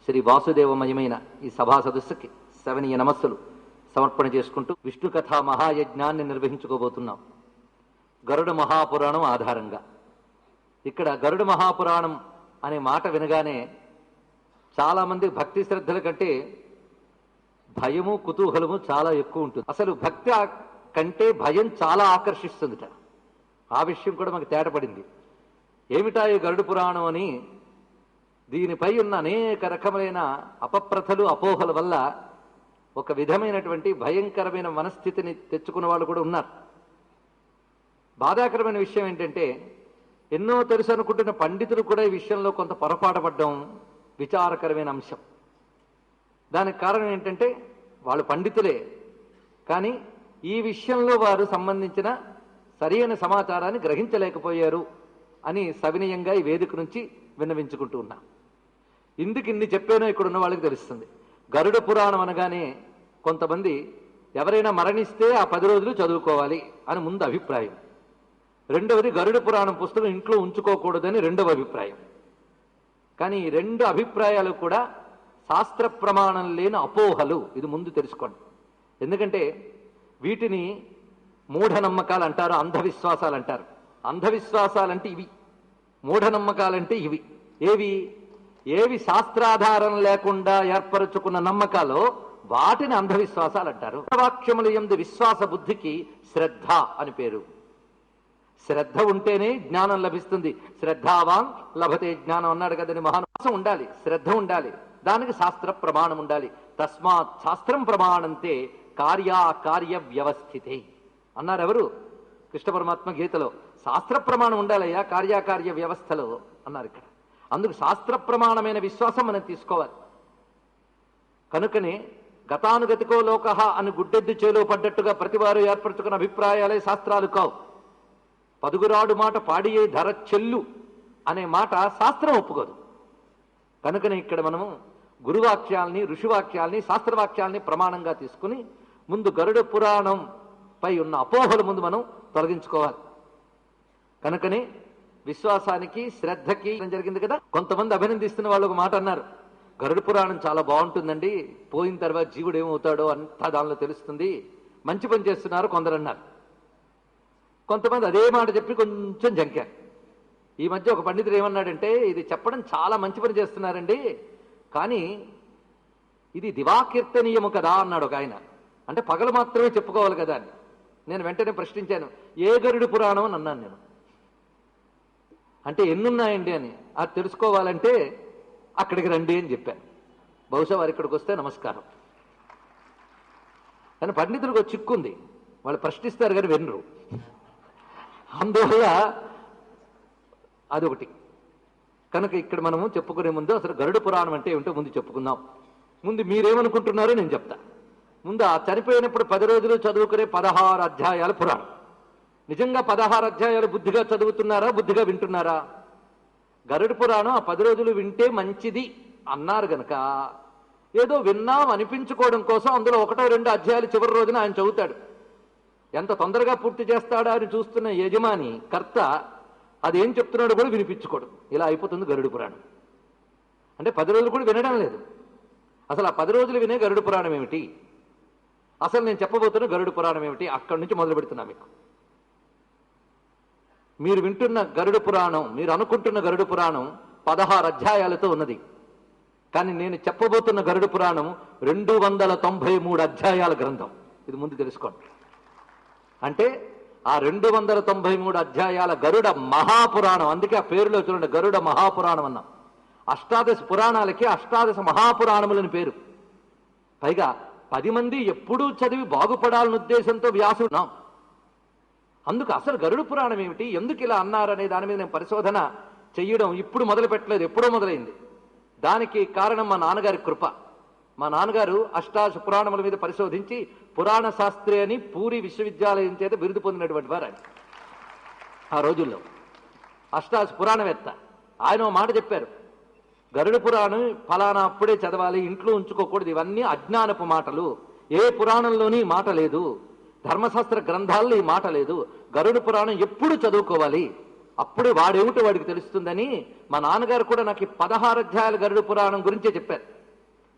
శ్రీ వాసుదేవమయమైన ఈ సభా సదస్సుకి శవనీయ నమస్సులు సమర్పణ చేసుకుంటూ విష్ణు కథా మహాయజ్ఞాన్ని నిర్వహించుకోబోతున్నాం గరుడ మహాపురాణం ఆధారంగా. ఇక్కడ గరుడ మహాపురాణం అనే మాట వినగానే చాలామంది భక్తి శ్రద్ధల కంటే భయము కుతూహలము చాలా ఎక్కువ ఉంటుంది. అసలు భక్తి కంటే భయం చాలా ఆకర్షిస్తుందిట. ఆ విషయం కూడా మనకు తేటపడింది. ఏమిటా ఈ గరుడ పురాణం అని దీనిపై ఉన్న అనేక రకములైన అపప్రథలు అపోహల వల్ల ఒక విధమైనటువంటి భయంకరమైన మనస్థితిని తెచ్చుకున్న వాళ్ళు కూడా ఉన్నారు. బాధాకరమైన విషయం ఏంటంటే ఎన్నో తెలుసు అనుకుంటున్న పండితులు కూడా ఈ విషయంలో కొంత పొరపాటు పడ్డం విచారకరమైన అంశం. దానికి కారణం ఏంటంటే వాళ్ళు పండితులే, కానీ ఈ విషయంలో వారు సంబంధించిన సరైన సమాచారాన్ని గ్రహించలేకపోయారు అని సవినయంగా ఈ వేదిక నుంచి విన్నవించుకుంటూ ఉన్నా. ఇందుకు ఇన్ని చెప్పానో ఇక్కడ ఉన్న వాళ్ళకి తెలుస్తుంది. గరుడ పురాణం అనగానే కొంతమంది ఎవరైనా మరణిస్తే ఆ 10 రోజులు చదువుకోవాలి అని ముందు అభిప్రాయం. రెండవది గరుడ పురాణం పుస్తకం ఇంట్లో ఉంచుకోకూడదని రెండవ అభిప్రాయం. కానీ ఈ రెండు అభిప్రాయాలు కూడా శాస్త్ర ప్రమాణం లేని అపోహలు. ఇది ముందు తెలుసుకోండి. ఎందుకంటే వీటిని మూఢనమ్మకాలు అంటారు, అంధవిశ్వాసాలు అంటారు. అంధవిశ్వాసాలంటే ఇవి, మూఢనమ్మకాలంటే ఇవి. ఏవి శాస్త్రాధారం లేకుండా ఏర్పరచుకున్న నమ్మకాలో వాటిని అంధవిశ్వాసాలు అంటారు. వాక్యముల యందు విశ్వాస బుద్ధికి శ్రద్ధ అని పేరు. శ్రద్ధ ఉంటేనే జ్ఞానం లభిస్తుంది. శ్రద్ధావాన్ లభతే జ్ఞానం అన్నాడు కదండి మహానుభాసం. ఉండాలి, శ్రద్ధ ఉండాలి, దానికి శాస్త్ర ప్రమాణం ఉండాలి. తస్మాత్ శాస్త్రం ప్రమాణంతే కార్యాకార్య వ్యవస్థితే అన్నారు ఎవరు? కృష్ణ పరమాత్మ గీతలో. శాస్త్ర ప్రమాణం ఉండాలయ్యా కార్యాకార్య వ్యవస్థలో అన్నారు ఇక్కడ. అందుకు శాస్త్ర ప్రమాణమైన విశ్వాసం మనం తీసుకోవాలి. కనుకనే గతానుగతికో లోక అని గుడ్డెద్దు చేలో పడ్డట్టుగా ప్రతివారు ఏర్పరచుకున్న అభిప్రాయాలే శాస్త్రాలు కావు. పదుగురాడు మాట పాడియే ధర చెల్లు అనే మాట శాస్త్రం ఒప్పుకోదు. కనుకనే ఇక్కడ మనము గురువాక్యాల్ని, ఋషివాక్యాల్ని, శాస్త్రవాక్యాల్ని ప్రమాణంగా తీసుకుని ముందు గరుడ పురాణం పై ఉన్న అపోహల ముందు మనం తొలగించుకోవాలి. కనుకనే విశ్వాసానికి శ్రద్ధకి జరిగింది కదా. కొంతమంది అభినందిస్తున్న వాళ్ళు ఒక మాట అన్నారు, గరుడ పురాణం చాలా బాగుంటుందండి, పోయిన తర్వాత జీవుడు ఏమవుతాడో అంతా దానిలో తెలుస్తుంది, మంచి పని చేస్తున్నారు కొందరు అన్నారు. కొంతమంది అదే మాట చెప్పి కొంచెం జంకారు. ఈ మధ్య ఒక పండితుడు ఏమన్నాడంటే, ఇది చెప్పడం చాలా మంచి పని చేస్తున్నారండి, కానీ ఇది దివాకీర్తనీయము కదా అన్నాడు ఒక ఆయన. అంటే పగలు మాత్రమే చెప్పుకోవాలి కదా అని. నేను వెంటనే ప్రశ్నించాను, ఏ గరుడ పురాణం అని అన్నాను నేను. అంటే ఎన్నున్నాయండి అని. అది తెలుసుకోవాలంటే అక్కడికి రండి అని చెప్పాను. బహుశా వారు ఇక్కడికి వస్తే నమస్కారం. కానీ పండితులకు చిక్కుంది, వాళ్ళు ప్రశ్నిస్తారు కానీ వినరు. అందువల్ల అదొకటి. కనుక ఇక్కడ మనము చెప్పుకునే ముందు అసలు గరుడ పురాణం అంటే ఏమిటో ముందు చెప్పుకుందాం. ముందు మీరేమనుకుంటున్నారో నేను చెప్తా. ముందు ఆ చనిపోయినప్పుడు 10 రోజులు చదువుకునే 16 అధ్యాయాల పురాణం. నిజంగా 16 అధ్యాయాలు బుద్ధిగా చదువుతున్నారా, బుద్ధిగా వింటున్నారా? గరుడ పురాణం ఆ 10 రోజులు వింటే మంచిది అన్నారు గనక ఏదో విన్నాం అనిపించుకోవడం కోసం అందులో 1-2 అధ్యాయాలు చివరి రోజున ఆయన చదువుతాడు. ఎంత తొందరగా పూర్తి చేస్తాడా అని చూస్తున్న యజమాని, కర్త అదేం చెప్తున్నాడు కూడా వినిపించుకోడు. ఇలా అయిపోతుంది గరుడ పురాణం. అంటే 10 రోజులు కూడా వినడం లేదు. అసలు ఆ 10 రోజులు వినే గరుడ పురాణం ఏమిటి, అసలు నేను చెప్పబోతున్న గరుడ పురాణం ఏమిటి, అక్కడి నుంచి మొదలు పెడుతున్నా మీకు. మీరు వింటున్న గరుడ పురాణం, మీరు అనుకుంటున్న గరుడ పురాణం 16 అధ్యాయాలతో ఉన్నది. కానీ నేను చెప్పబోతున్న గరుడ పురాణం 293 అధ్యాయాల గ్రంథం. ఇది ముందు తెలుసుకోండి. అంటే ఆ 293 అధ్యాయాల గరుడ మహాపురాణం. అందుకే ఆ పేరులో చూడండి, గరుడ మహాపురాణం అన్నాం. 18 పురాణాలకి 18 మహాపురాణములని పేరు. పైగా 10 మంది ఎప్పుడూ చదివి బాగుపడాలన్న ఉద్దేశంతో వ్యాసున్నాం. అందుకు అసలు గరుడ పురాణం ఏమిటి, ఎందుకు ఇలా అన్నారనే దాని మీద నేను పరిశోధన చెయ్యడం ఇప్పుడు మొదలు పెట్టలేదు, ఎప్పుడో మొదలైంది. దానికి కారణం మా నాన్నగారి కృప. మా నాన్నగారు 18 పురాణముల మీద పరిశోధించి పురాణ శాస్త్రి అని పూరి విశ్వవిద్యాలయం చేత బిరుదు పొందినటువంటి వారు ఆయన. ఆ రోజుల్లో 18 పురాణవేత్త. ఆయన ఓ మాట చెప్పారు, గరుడ పురాణం ఫలానా అప్పుడే చదవాలి, ఇంట్లో ఉంచుకోకూడదు, ఇవన్నీ అజ్ఞానపు మాటలు, ఏ పురాణంలోని మాట లేదు, ధర్మశాస్త్ర గ్రంథాల్లో ఈ మాట లేదు, గరుడ పురాణం ఎప్పుడు చదువుకోవాలి, అప్పుడే వాడేమిటో వాడికి తెలుస్తుందని మా నాన్నగారు కూడా నాకు 16 అధ్యాయాల గరుడ పురాణం గురించే చెప్పారు.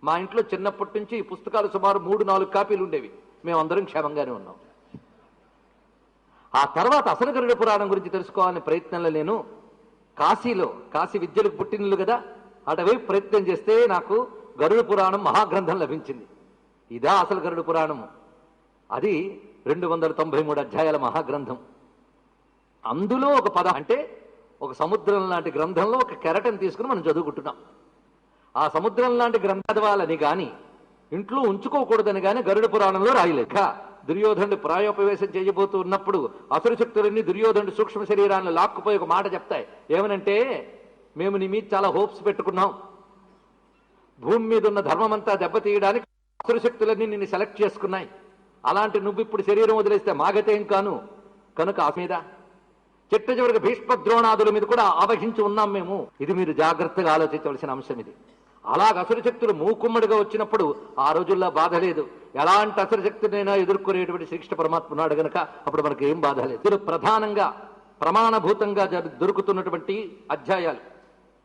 మా ఇంట్లో చిన్నప్పటి నుంచి ఈ పుస్తకాలు సుమారు 3-4 కాపీలు ఉండేవి. మేమందరం క్షేమంగానే ఉన్నాం. ఆ తర్వాత అసలు గరుడ పురాణం గురించి తెలుసుకోవాలనే ప్రయత్నంలో నేను కాశీలో, కాశీ విద్యలకు పుట్టినలు కదా, అటువైపు ప్రయత్నం చేస్తే నాకు గరుడ పురాణం మహాగ్రంథం లభించింది. ఇదా అసలు గరుడ పురాణము. అది 293 అధ్యాయాల మహాగ్రంథం. అందులో ఒక పద అంటే ఒక సముద్రం లాంటి గ్రంథంలో ఒక కెరటం తీసుకుని మనం చదువుకుంటున్నాం. ఆ సముద్రం లాంటి గ్రంథం చదవాలని గాని ఇంట్లో ఉంచుకోకూడదని గాని గరుడ పురాణంలో రాయలేక దుర్యోధనుడు ప్రాయోపవేశం చేయబోతూ ఉన్నప్పుడు అసుర శక్తులన్నీ దుర్యోధనుడు సూక్ష్మ శరీరాన్ని లాక్కుపోయి ఒక మాట చెప్తాయి. ఏమనంటే, మేము నీ మీద చాలా హోప్స్ పెట్టుకున్నాం, భూమి మీద ఉన్న ధర్మమంతా దెబ్బతీయడానికి అసుర శక్తులన్నీ నిన్ను సెలెక్ట్ చేసుకున్నాయి, అలాంటి నువ్వు ఇప్పుడు శరీరం వదిలేస్తే మాగతేం కాను, కనుక ఆ మీద చిట్ట చివరికి భీష్మ ద్రోణాదుల మీద కూడా ఆవహించి ఉన్నాం మేము. ఇది మీరు జాగ్రత్తగా ఆలోచించవలసిన అంశం ఇది. అలాగ అసుర శక్తులు మూకుమ్మడిగా వచ్చినప్పుడు ఆ రోజుల్లో బాధ లేదు. ఎలాంటి అసుర శక్తులైనా ఎదుర్కొనేటువంటి శ్రీకృష్ణ పరమాత్మ ఉన్నాడు గనక అప్పుడు మనకి ఏం బాధ లేదు. ఇది ప్రధానంగా ప్రమాణభూతంగా దొరుకుతున్నటువంటి అధ్యాయాలు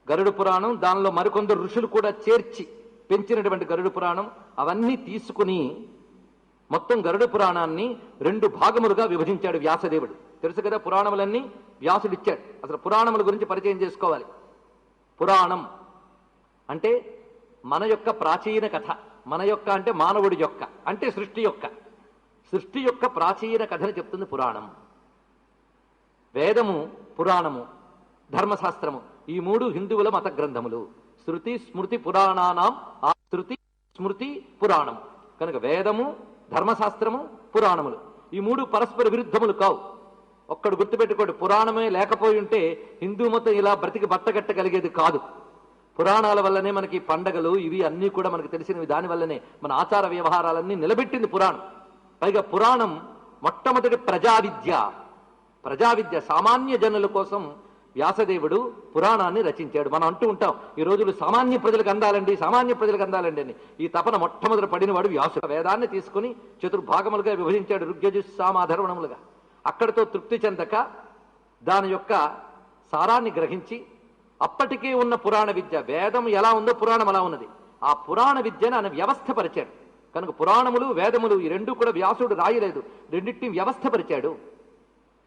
గరుడ పురాణం. దానిలో మరికొందరు ఋషులు కూడా చేర్చి పెంచినటువంటి గరుడ పురాణం. అవన్నీ తీసుకుని మొత్తం గరుడ పురాణాన్ని 2 భాగములుగా విభజించాడు వ్యాసదేవుడు. తెలుసు కదా, పురాణములన్నీ వ్యాసుడు ఇచ్చాడు. అసలు పురాణముల గురించి పరిచయం చేసుకోవాలి. పురాణం అంటే మన యొక్క ప్రాచీన కథ, మన యొక్క అంటే మానవుడి యొక్క, అంటే సృష్టి యొక్క ప్రాచీన కథని చెప్తుంది పురాణం. వేదము, పురాణము, ధర్మశాస్త్రము, ఈ 3 హిందువుల మత గ్రంథములు. శృతి స్మృతి పురాణానాం ఆ శృతి స్మృతి పురాణం. కనుక వేదము, ధర్మశాస్త్రము, పురాణములు ఈ 3 పరస్పర విరుద్ధములు కావు. ఒక్కడు గుర్తుపెట్టుకోండి, పురాణమే లేకపోయి ఉంటే హిందూ మతం ఇలా బ్రతికి బట్టగట్టగలిగేది కాదు. పురాణాల వల్లనే మనకి పండగలు ఇవి అన్నీ కూడా మనకు తెలిసినవి. దానివల్లనే మన ఆచార వ్యవహారాలన్నీ నిలబెట్టింది పురాణం. పైగా పురాణం మొట్టమొదటి ప్రజావిద్య సామాన్య జనుల కోసం వ్యాసదేవుడు పురాణాన్ని రచించాడు. మనం అంటూ ఉంటాం, ఈ రోజులు సామాన్య ప్రజలకు అందాలండి అని. ఈ తపన మొట్టమొదటి పడినవాడు వ్యాసుడు. వేదాన్ని తీసుకుని 4 భాగములుగా విభజించాడు, ఋగ్యజుస్సామాధర్వణములుగా. అక్కడితో తృప్తి చెందక దాని యొక్క సారాన్ని గ్రహించి అప్పటికే ఉన్న పురాణ విద్య, వేదం ఎలా ఉందో పురాణం అలా ఉన్నది, ఆ పురాణ విద్యను ఆయన వ్యవస్థపరిచాడు. కనుక పురాణములు వేదములు ఈ 2 కూడా వ్యాసుడు రాయలేదు, రెండింటిని వ్యవస్థపరిచాడు.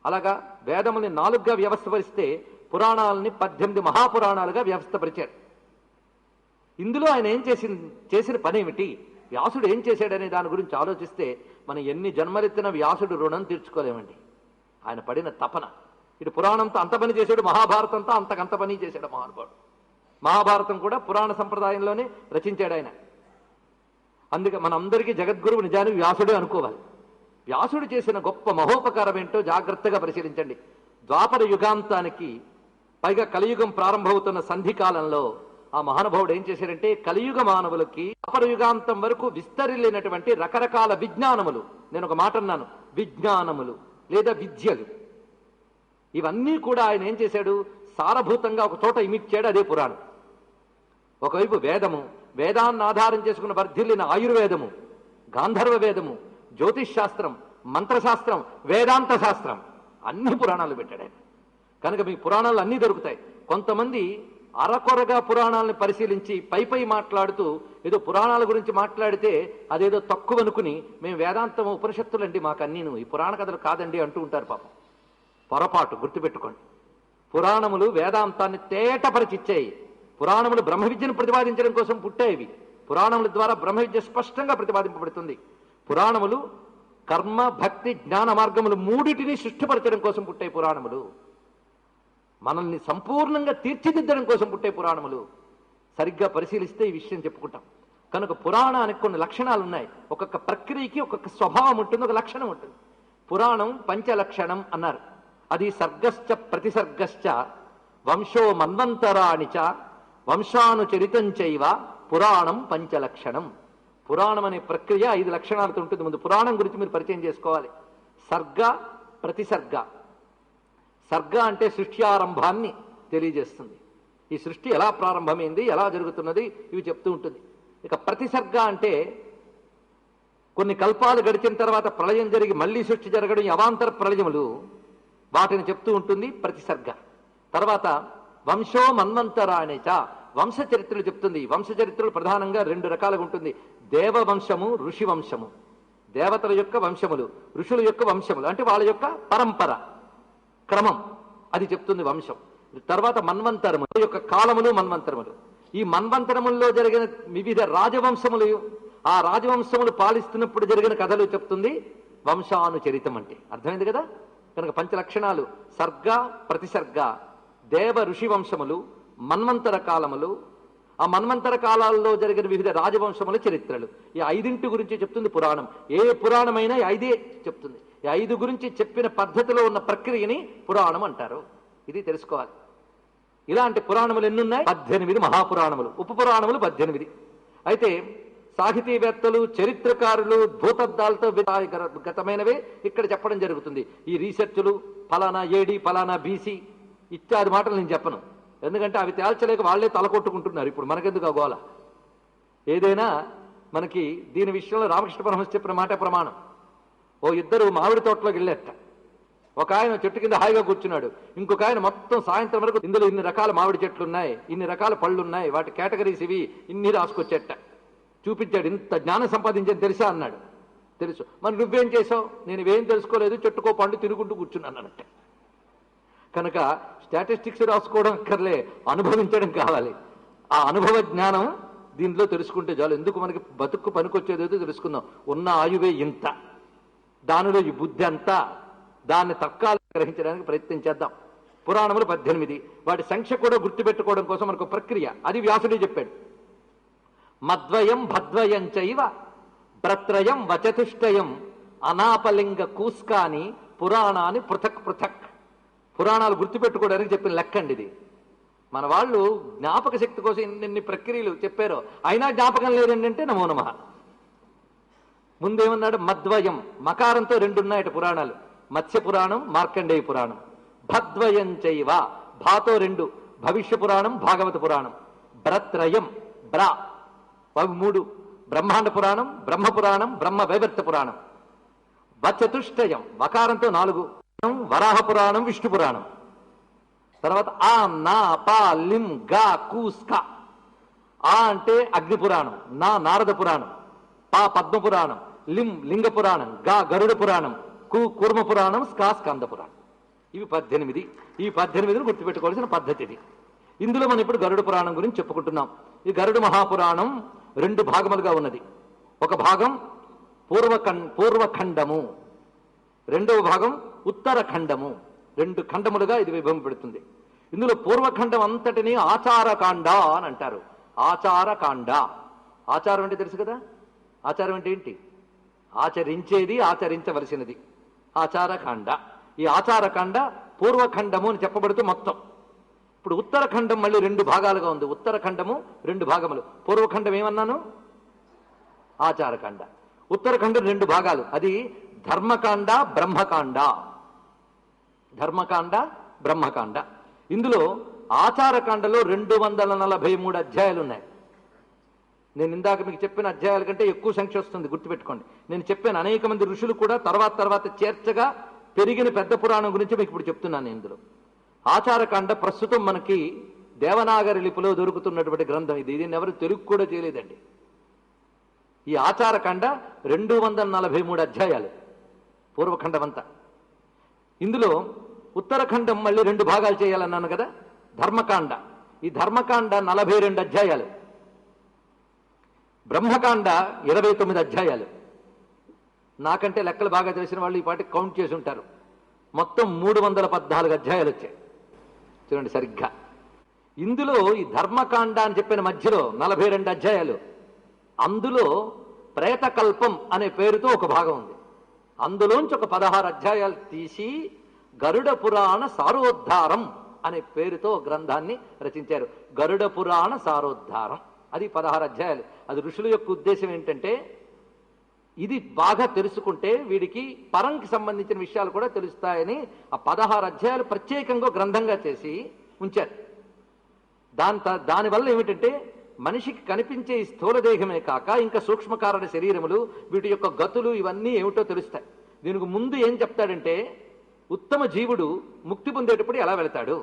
అలాగా వేదముల్ని 4గా వ్యవస్థపరిస్తే పురాణాలని 18 మహాపురాణాలుగా వ్యవస్థపరిచాడు. ఇందులో ఆయన ఏం చేసిన పని ఏమిటి, వ్యాసుడు ఏం చేశాడనే దాని గురించి ఆలోచిస్తే మనం ఎన్ని జన్మలెత్తిన వ్యాసుడు రుణం తీర్చుకోలేమండి. ఆయన పడిన తపన. ఇటు పురాణంతో అంత పని చేశాడు, మహాభారతంతో అంతకంత పని చేశాడు మహానుభావుడు. మహాభారతం కూడా పురాణ సంప్రదాయంలోనే రచించాడు ఆయన. అందుకే మనందరికీ జగద్గురువు నిజానికి వ్యాసుడే అనుకోవాలి. వ్యాసుడు చేసిన గొప్ప మహోపకారం ఏంటో జాగ్రత్తగా పరిశీలించండి. ద్వాపర యుగాంతానికి పైగా కలియుగం ప్రారంభమవుతున్న సంధికాలంలో ఆ మహానుభావుడు ఏం చేశారంటే, కలియుగ మానవులకి ద్వాపర యుగాంతం వరకు విస్తరిల్లినటువంటి రకరకాల విజ్ఞానములు, నేను ఒక మాట అన్నాను, విజ్ఞానములు లేదా విద్యలు, ఇవన్నీ కూడా ఆయన ఏం చేశాడు, సారభూతంగా ఒక చోట ఇమిడ్చాడు. అదే పురాణం. ఒకవైపు వేదము, వేదాన్ని ఆధారం చేసుకున్న వర్ధిల్లిన ఆయుర్వేదము, గాంధర్వ వేదము, జ్యోతిష్ శాస్త్రం, మంత్రశాస్త్రం, వేదాంత శాస్త్రం, అన్ని పురాణాలు పెట్టాడు ఆయన. కనుక మీ పురాణాలు అన్నీ దొరుకుతాయి. కొంతమంది అరకొరగా పురాణాలను పరిశీలించి పై మాట్లాడుతూ ఏదో పురాణాల గురించి మాట్లాడితే అదేదో తక్కువ అనుకుని మేము వేదాంతం ఉపనిషత్తులండి మాకు అన్నీను, ఈ పురాణ కథలు కాదండి అంటూ ఉంటారు. పాపం పొరపాటు, గుర్తుపెట్టుకోండి. పురాణములు వేదాంతాన్ని తేటపరిచిచ్చాయి. పురాణములు బ్రహ్మ విద్యను ప్రతిపాదించడం కోసం పుట్టాయి. పురాణముల ద్వారా బ్రహ్మ విద్య స్పష్టంగా ప్రతిపాదింపబడుతుంది. పురాణములు కర్మ భక్తి జ్ఞాన మార్గములు 3టిని సృష్టిపరచడం కోసం పుట్టాయి పురాణములు. మనల్ని సంపూర్ణంగా తీర్చిదిద్దడం కోసం పుట్టే పురాణములు. సరిగ్గా పరిశీలిస్తే ఈ విషయం చెప్పుకుంటాం. కనుక పురాణానికి కొన్ని లక్షణాలు ఉన్నాయి. ఒక్కొక్క ప్రక్రియకి ఒక్కొక్క స్వభావం ఉంటుంది, ఒక లక్షణం ఉంటుంది. పురాణం పంచలక్షణం అన్నారు. అది సర్గశ్చ ప్రతిసర్గశ్చ వంశో మన్వంతరాణిచ వంశానుచరితంచైవ పురాణం పంచలక్షణం. పురాణం అనే ప్రక్రియ 5 లక్షణాలతో ఉంటుంది. ముందు పురాణం గురించి మీరు పరిచయం చేసుకోవాలి. సర్గ, ప్రతిసర్గ. సర్గ అంటే సృష్టి ఆరంభాన్ని తెలియజేస్తుంది. ఈ సృష్టి ఎలా ప్రారంభమైంది, ఎలా జరుగుతున్నది, ఇవి చెప్తూ ఉంటుంది. ఇక ప్రతిసర్గ అంటే కొన్ని కల్పాలు గడిచిన తర్వాత ప్రళయం జరిగి మళ్లీ సృష్టి జరగడం, అవాంతర ప్రళయములు, వాటిని చెప్తూ ఉంటుంది ప్రతిసర్గ. తర్వాత వంశో మన్వంతరాణిచ, వంశ చరిత్రలు చెప్తుంది. వంశ చరిత్రలు ప్రధానంగా రెండు రకాలుగా ఉంటుంది. దేవవంశము, ఋషి వంశము. దేవతల యొక్క వంశములు, ఋషుల యొక్క వంశములు, అంటే వాళ్ళ యొక్క పరంపర క్రమం అది చెప్తుంది వంశం. తర్వాత మన్వంతరముల యొక్క కాలములు, మన్వంతరములు. ఈ మన్వంతరముల్లో జరిగిన వివిధ రాజవంశములు, ఆ రాజవంశములు పాలిస్తున్నప్పుడు జరిగిన కథలు చెప్తుంది వంశానుచరితం. అంటే అర్థమైంది కదా. కనుక పంచలక్షణాలు: సర్గ, ప్రతిసర్గ, దేవ ఋషి వంశములు, మన్వంతర కాలములు, ఆ మన్వంతర కాలాల్లో జరిగిన వివిధ రాజవంశముల చరిత్రలు. ఈ ఐదింటి గురించి చెప్తుంది పురాణం. ఏ పురాణమైనా ఐదే చెప్తుంది. ఈ ఐదు గురించి చెప్పిన పద్ధతిలో ఉన్న ప్రక్రియని పురాణం అంటారు. ఇది తెలుసుకోవాలి. ఇలాంటి పురాణములు ఎన్నున్నాయి? 18 మహాపురాణములు. ఉపపురాణములు 18. అయితే సాహితీవేత్తలు, చరిత్రకారులు భూతద్దాలతో గతమైనవే ఇక్కడ చెప్పడం జరుగుతుంది. ఈ రీసెర్చ్లు ఫలానా ఏడి, ఫలానా బీసీ ఇత్యాది మాటలు నేను చెప్పను. ఎందుకంటే అవి తేల్చలేక వాళ్లే తలకొట్టుకుంటున్నారు. ఇప్పుడు మనకెందుకు గోల? ఏదైనా మనకి దీని విషయంలో రామకృష్ణ పరమహంస చెప్పిన మాట ప్రమాణం. ఓ ఇద్దరు మామిడి తోటలోకి వెళ్ళేట. ఒక ఆయన చెట్టు కింద హాయిగా కూర్చున్నాడు. ఇంకొక ఆయన మొత్తం సాయంత్రం వరకు ఇందులో ఇన్ని రకాల మామిడి చెట్లు ఉన్నాయి, ఇన్ని రకాల పళ్ళు ఉన్నాయి, వాటి కేటగిరీస్ ఇవి, ఇన్ని రాసుకొచ్చేట. చూపించాడు. ఇంత జ్ఞానం సంపాదించేది తెలుసా అన్నాడు. తెలుసు. మరి నువ్వేం చేసావు? నేను ఇవేం తెలుసుకోలేదు, చెట్టుకో పండు తిరుగుంటూ కూర్చున్నాను అన్నట్టే. కనుక స్టాటిస్టిక్స్ రాసుకోవడం అక్కర్లే, అనుభవించడం కావాలి. ఆ అనుభవ జ్ఞానం దీంట్లో తెలుసుకుంటే చాలు. ఎందుకు మనకి బతుక్కు పనికొచ్చేదేదో తెలుసుకుందాం. ఉన్న ఆయువే ఇంత, దానిలో ఈ బుద్ధి అంతా, దాన్ని తక్కాలు గ్రహించడానికి ప్రయత్నం చేద్దాం. పురాణములు 18. వాటి సంఖ్య కూడా గుర్తుపెట్టుకోవడం కోసం మనకు ప్రక్రియ. అది వ్యాసుడే చెప్పాడు. మద్వయం భద్వయం చైవ భ్రత్రయం వచతుష్టయం అనాపలింగ కూస్కాని పురాణాన్ని పృథక్ పృథక్. పురాణాలు గుర్తుపెట్టుకోవడానికి చెప్పిన లెక్కండి ఇది. మన వాళ్ళు జ్ఞాపక శక్తి కోసం ఎన్ని ప్రక్రియలు చెప్పారో అయినా జ్ఞాపకం లేదంటే నమో నమః. ముందేమన్నాడు? మద్వయం, మకారంతో 2 ఉన్నాయట పురాణాలు. మత్స్య పురాణం, మార్కండేయ పురాణం. భద్వయం చైవ, భాతో 2, భవిష్య పురాణం, భాగవత పురాణం. భ్రత్రయం, బ్రా, అవి 3, బ్రహ్మాండ పురాణం, బ్రహ్మ పురాణం, బ్రహ్మ వైవర్త పురాణం. వచతుష్టయం, వకారంతో 4, వరాహ పురాణం, విష్ణు పురాణం. తర్వాత ఆ, నా, పా, లిం, గా, కూస్క. ఆ అంటే అగ్ని పురాణం, నా నారద పురాణం, పా పద్మ పురాణం, లిం లింగ పురాణం, గా గరుడ పురాణం, కు కూర్మ పురాణం, స్కా స్కంద పురాణం. ఇవి 18. ఈ 18ను గుర్తుపెట్టుకోవాల్సిన పద్ధతి ఇది. ఇందులో మనం ఇప్పుడు గరుడ పురాణం గురించి చెప్పుకుంటున్నాం. ఈ గరుడ మహాపురాణం 2 భాగములుగా ఉన్నది. ఒక భాగం పూర్వఖండము, రెండవ భాగం ఉత్తరఖండము. 2 ఖండములుగా ఇది విభజింపబడుతుంది. ఇందులో పూర్వఖండం అంతటిని ఆచారకాండ అని అంటారు. ఆచారకాండ. ఆచారం అంటే తెలుసు కదా. ఆచారం అంటే ఏంటి? ఆచరించేది, ఆచరించవలసినది. ఆచారకాండ. ఈ ఆచారకాండ పూర్వఖండము అని చెప్పబడుతూ మొత్తం. ఇప్పుడు ఉత్తరఖండం మళ్ళీ 2 భాగాలుగా ఉంది. ఉత్తరఖండము 2 భాగములు. పూర్వఖండం ఏమన్నాను? ఆచారకాండ. ఉత్తరఖండం 2 భాగాలు. అది ధర్మకాండ, బ్రహ్మకాండ. ధర్మకాండ, బ్రహ్మకాండ. ఇందులో ఆచారకాండలో 243 అధ్యాయాలు ఉన్నాయి. నేను ఇందాక మీకు చెప్పిన అధ్యాయాల కంటే ఎక్కువ సంఖ్య వస్తుంది, గుర్తుపెట్టుకోండి. నేను చెప్పాను అనేక మంది ఋషులు కూడా తర్వాత చేర్చగా పెరిగిన పెద్ద పురాణం గురించి మీకు ఇప్పుడు చెప్తున్నాను. ఇందులో ఆచారకాండ ప్రస్తుతం మనకి దేవనాగరి లిపిలో దొరుకుతున్నటువంటి గ్రంథం ఇది. దీన్ని ఎవరు తెలుగు కూడా చేయలేదండి. ఈ ఆచారకాండ 243 అధ్యాయాలు పూర్వఖండం అంతా. ఇందులో ఉత్తరఖండం మళ్ళీ 2 భాగాలు చేయాలన్నాను కదా. ధర్మకాండ. ఈ ధర్మకాండ 42 అధ్యాయాలు. బ్రహ్మకాండ 29 అధ్యాయాలు. నాకంటే లెక్కలు బాగా తెలిసిన వాళ్ళు ఈ పాటికి కౌంట్ చేసి ఉంటారు. మొత్తం 314 అధ్యాయాలు వచ్చాయి. చూడండి సరిగ్గా. ఇందులో ఈ ధర్మకాండ అని చెప్పిన మధ్యలో 42 అధ్యాయాలు. అందులో ప్రేతకల్పం అనే పేరుతో ఒక భాగం ఉంది. అందులోంచి ఒక 16 అధ్యాయాలు తీసి గరుడ పురాణ సారోద్ధారం అనే పేరుతో గ్రంథాన్ని రచించారు. గరుడ పురాణ సారోద్ధారం. అది 16 అధ్యాయాలు. అది ఋషుల యొక్క ఉద్దేశం ఏంటంటే ఇది బాగా తెలుసుకుంటే వీడికి పరంకి సంబంధించిన విషయాలు కూడా తెలుస్తాయని ఆ 16 అధ్యాయాలు ప్రత్యేకంగా గ్రంథంగా చేసి ఉంచారు. దానివల్ల ఏమిటంటే మనిషికి కనిపించే ఈ స్థూల దేహమే కాక ఇంకా సూక్ష్మకారణ శరీరములు, వీటి యొక్క గతులు ఇవన్నీ ఏమిటో తెలుస్తాయి. దీనికి ముందు ఏం చెప్తాడంటే ఉత్తమ జీవుడు ముక్తి పొందేటప్పుడు ఎలా వెళతాడు,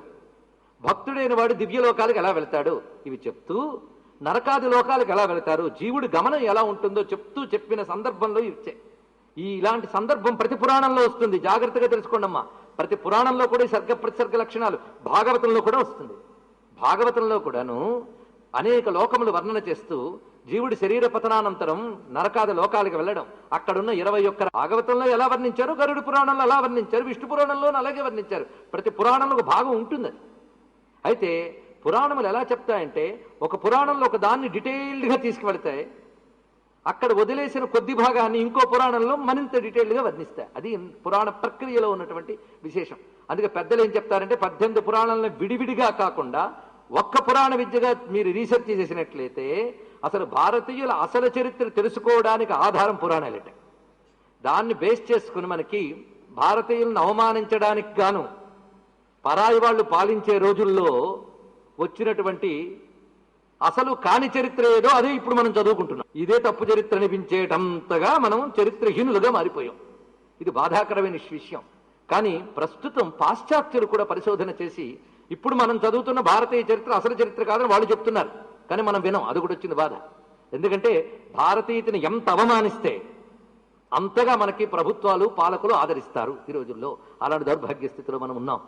భక్తుడైన వాడు దివ్యలోకాలకు ఎలా వెళ్తాడు ఇవి చెప్తూ, నరకాది లోకాలకు ఎలా వెళ్తారు, జీవుడి గమనం ఎలా ఉంటుందో చెప్తూ చెప్పిన సందర్భంలో ఇలాంటి సందర్భం ప్రతి పురాణంలో వస్తుంది. జాగ్రత్తగా తెలుసుకోండమ్మా. ప్రతి పురాణంలో కూడా ఈ సర్గ ప్రతిసర్గ లక్షణాలు భాగవతంలో కూడా వస్తుంది. భాగవతంలో కూడాను అనేక లోకములు వర్ణన చేస్తూ జీవుడి శరీర పతనానంతరం నరకాది లోకాలకు వెళ్ళడం, అక్కడున్న 21 భాగవతంలో ఎలా వర్ణించారు, గరుడు పురాణంలో ఎలా వర్ణించారు, విష్ణు పురాణంలో అలాగే వర్ణించారు. ప్రతి పురాణంలో ఒక భాగం ఉంటుంది. అయితే పురాణములు ఎలా చెప్తాయంటే, ఒక పురాణంలో ఒక దాన్ని డీటెయిల్డ్గా తీసుకువెళ్తాయి, అక్కడ వదిలేసిన కొద్ది భాగాన్ని ఇంకో పురాణంలో మరింత డీటెయిల్డ్గా వర్ణిస్తాయి. అది పురాణ ప్రక్రియలో ఉన్నటువంటి విశేషం. అందుకే పెద్దలు ఏం చెప్తారంటే, 18 పురాణాలను విడివిడిగా కాకుండా ఒక్క పురాణ విద్యగా మీరు రీసెర్చ్ చేసినట్లయితే అసలు భారతీయుల అసలు చరిత్ర తెలుసుకోవడానికి ఆధారం పురాణాలట. దాన్ని బేస్ చేసుకుని మనకి భారతీయులను అవమానించడానికి గాను పరాయి వాళ్ళు పాలించే రోజుల్లో వచ్చినటువంటి అసలు కాని చరిత్ర ఏదో అదే ఇప్పుడు మనం చదువుకుంటున్నాం. ఇదే తప్పు చరిత్ర అనిపించేటంతగా మనం చరిత్రహీనులుగా మారిపోయాం. ఇది బాధాకరమైన విషయం. కానీ ప్రస్తుతం పాశ్చాత్యులు కూడా పరిశోధన చేసి ఇప్పుడు మనం చదువుతున్న భారతీయ చరిత్ర అసలు చరిత్ర కాదని వాళ్ళు చెప్తున్నారు. కానీ మనం వినం. అది కూడా వచ్చింది బాధ. ఎందుకంటే భారతీయతని ఎంత అవమానిస్తే అంతగా మనకి ప్రభుత్వాలు పాలకులు ఆదరిస్తారు ఈ రోజుల్లో. అలాంటి దౌర్భాగ్య స్థితిలో మనం ఉన్నాం.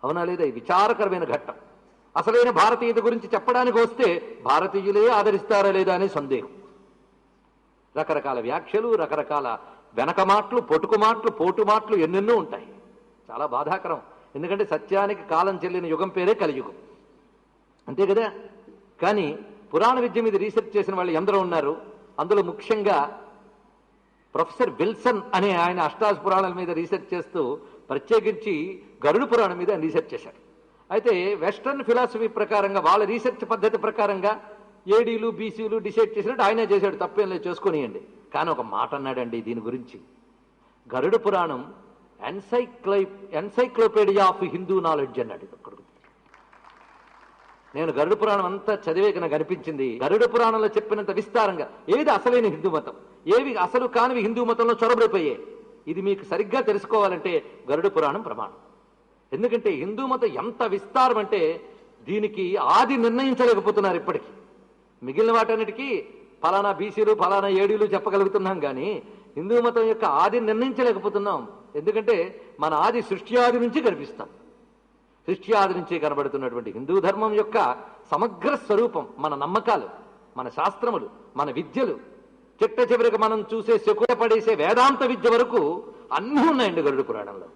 అవునా లేదా? ఈ విచారకరమైన ఘట్టం. అసలైన భారతీయత గురించి చెప్పడానికి వస్తే భారతీయులే ఆదరిస్తారా లేదా అనే సందేహం. రకరకాల వ్యాఖ్యలు, రకరకాల వెనక మాటలు, పొటుకు మాటలు, పోటు మాటలు ఎన్నెన్నో ఉంటాయి. చాలా బాధాకరం. ఎందుకంటే సత్యానికి కాలం చెల్లిన యుగం పేరే కలియుగం, అంతే కదా. కానీ పురాణ విద్య మీద రీసెర్చ్ చేసిన వాళ్ళు ఎందరో ఉన్నారు. అందులో ముఖ్యంగా ప్రొఫెసర్ విల్సన్ అనే ఆయన అష్టాదశ పురాణాల మీద రీసెర్చ్ చేస్తూ ప్రత్యేకించి గరుడు పురాణం మీద రీసెర్చ్ చేశారు. అయితే వెస్టర్న్ ఫిలాసఫీ ప్రకారంగా వాళ్ళ రీసెర్చ్ పద్ధతి ప్రకారంగా ఏడీలు బీసీలు డిసైడ్ చేసినట్టు ఆయనే చేశాడు. తప్పేం లేదు, చేసుకునియండి. కానీ ఒక మాట అన్నాడండి దీని గురించి. గరుడు పురాణం ఎన్సైక్లోపీడియా ఆఫ్ హిందూ నాలెడ్జ్ అన్నాడు. నేను గరుడు పురాణం అంతా చదివేక నాకు అనిపించింది, గరుడు పురాణంలో చెప్పినంత విస్తారంగా ఏది అసలైన హిందూ మతం, ఏవి అసలు కానివి హిందూ మతంలో చొరబడిపోయాయి. ఇది మీకు సరిగ్గా తెలుసుకోవాలంటే గరుడు పురాణం ప్రమాణం. ఎందుకంటే హిందూ మతం ఎంత విస్తారం అంటే దీనికి ఆది నిర్ణయించలేకపోతున్నారు ఇప్పటికీ. మిగిలిన వాటన్నిటికీ ఫలానా బీసీలు ఫలానా ఏడీలు చెప్పగలుగుతున్నాం, కానీ హిందూ మతం యొక్క ఆది నిర్ణయించలేకపోతున్నాం. ఎందుకంటే మన ఆది సృష్టి ఆది నుంచి కనిపిస్తాం. సృష్టి ఆది నుంచి కనబడుతున్నటువంటి హిందూ ధర్మం యొక్క సమగ్ర స్వరూపం మన నమ్మకాలు, మన శాస్త్రములు, మన విద్యలు, చిట్ట చివరికి మనం చూసే శకుల పడేసే వేదాంత విద్య వరకు అన్నీ ఉన్నాయండి గరుడు పురాణంలో.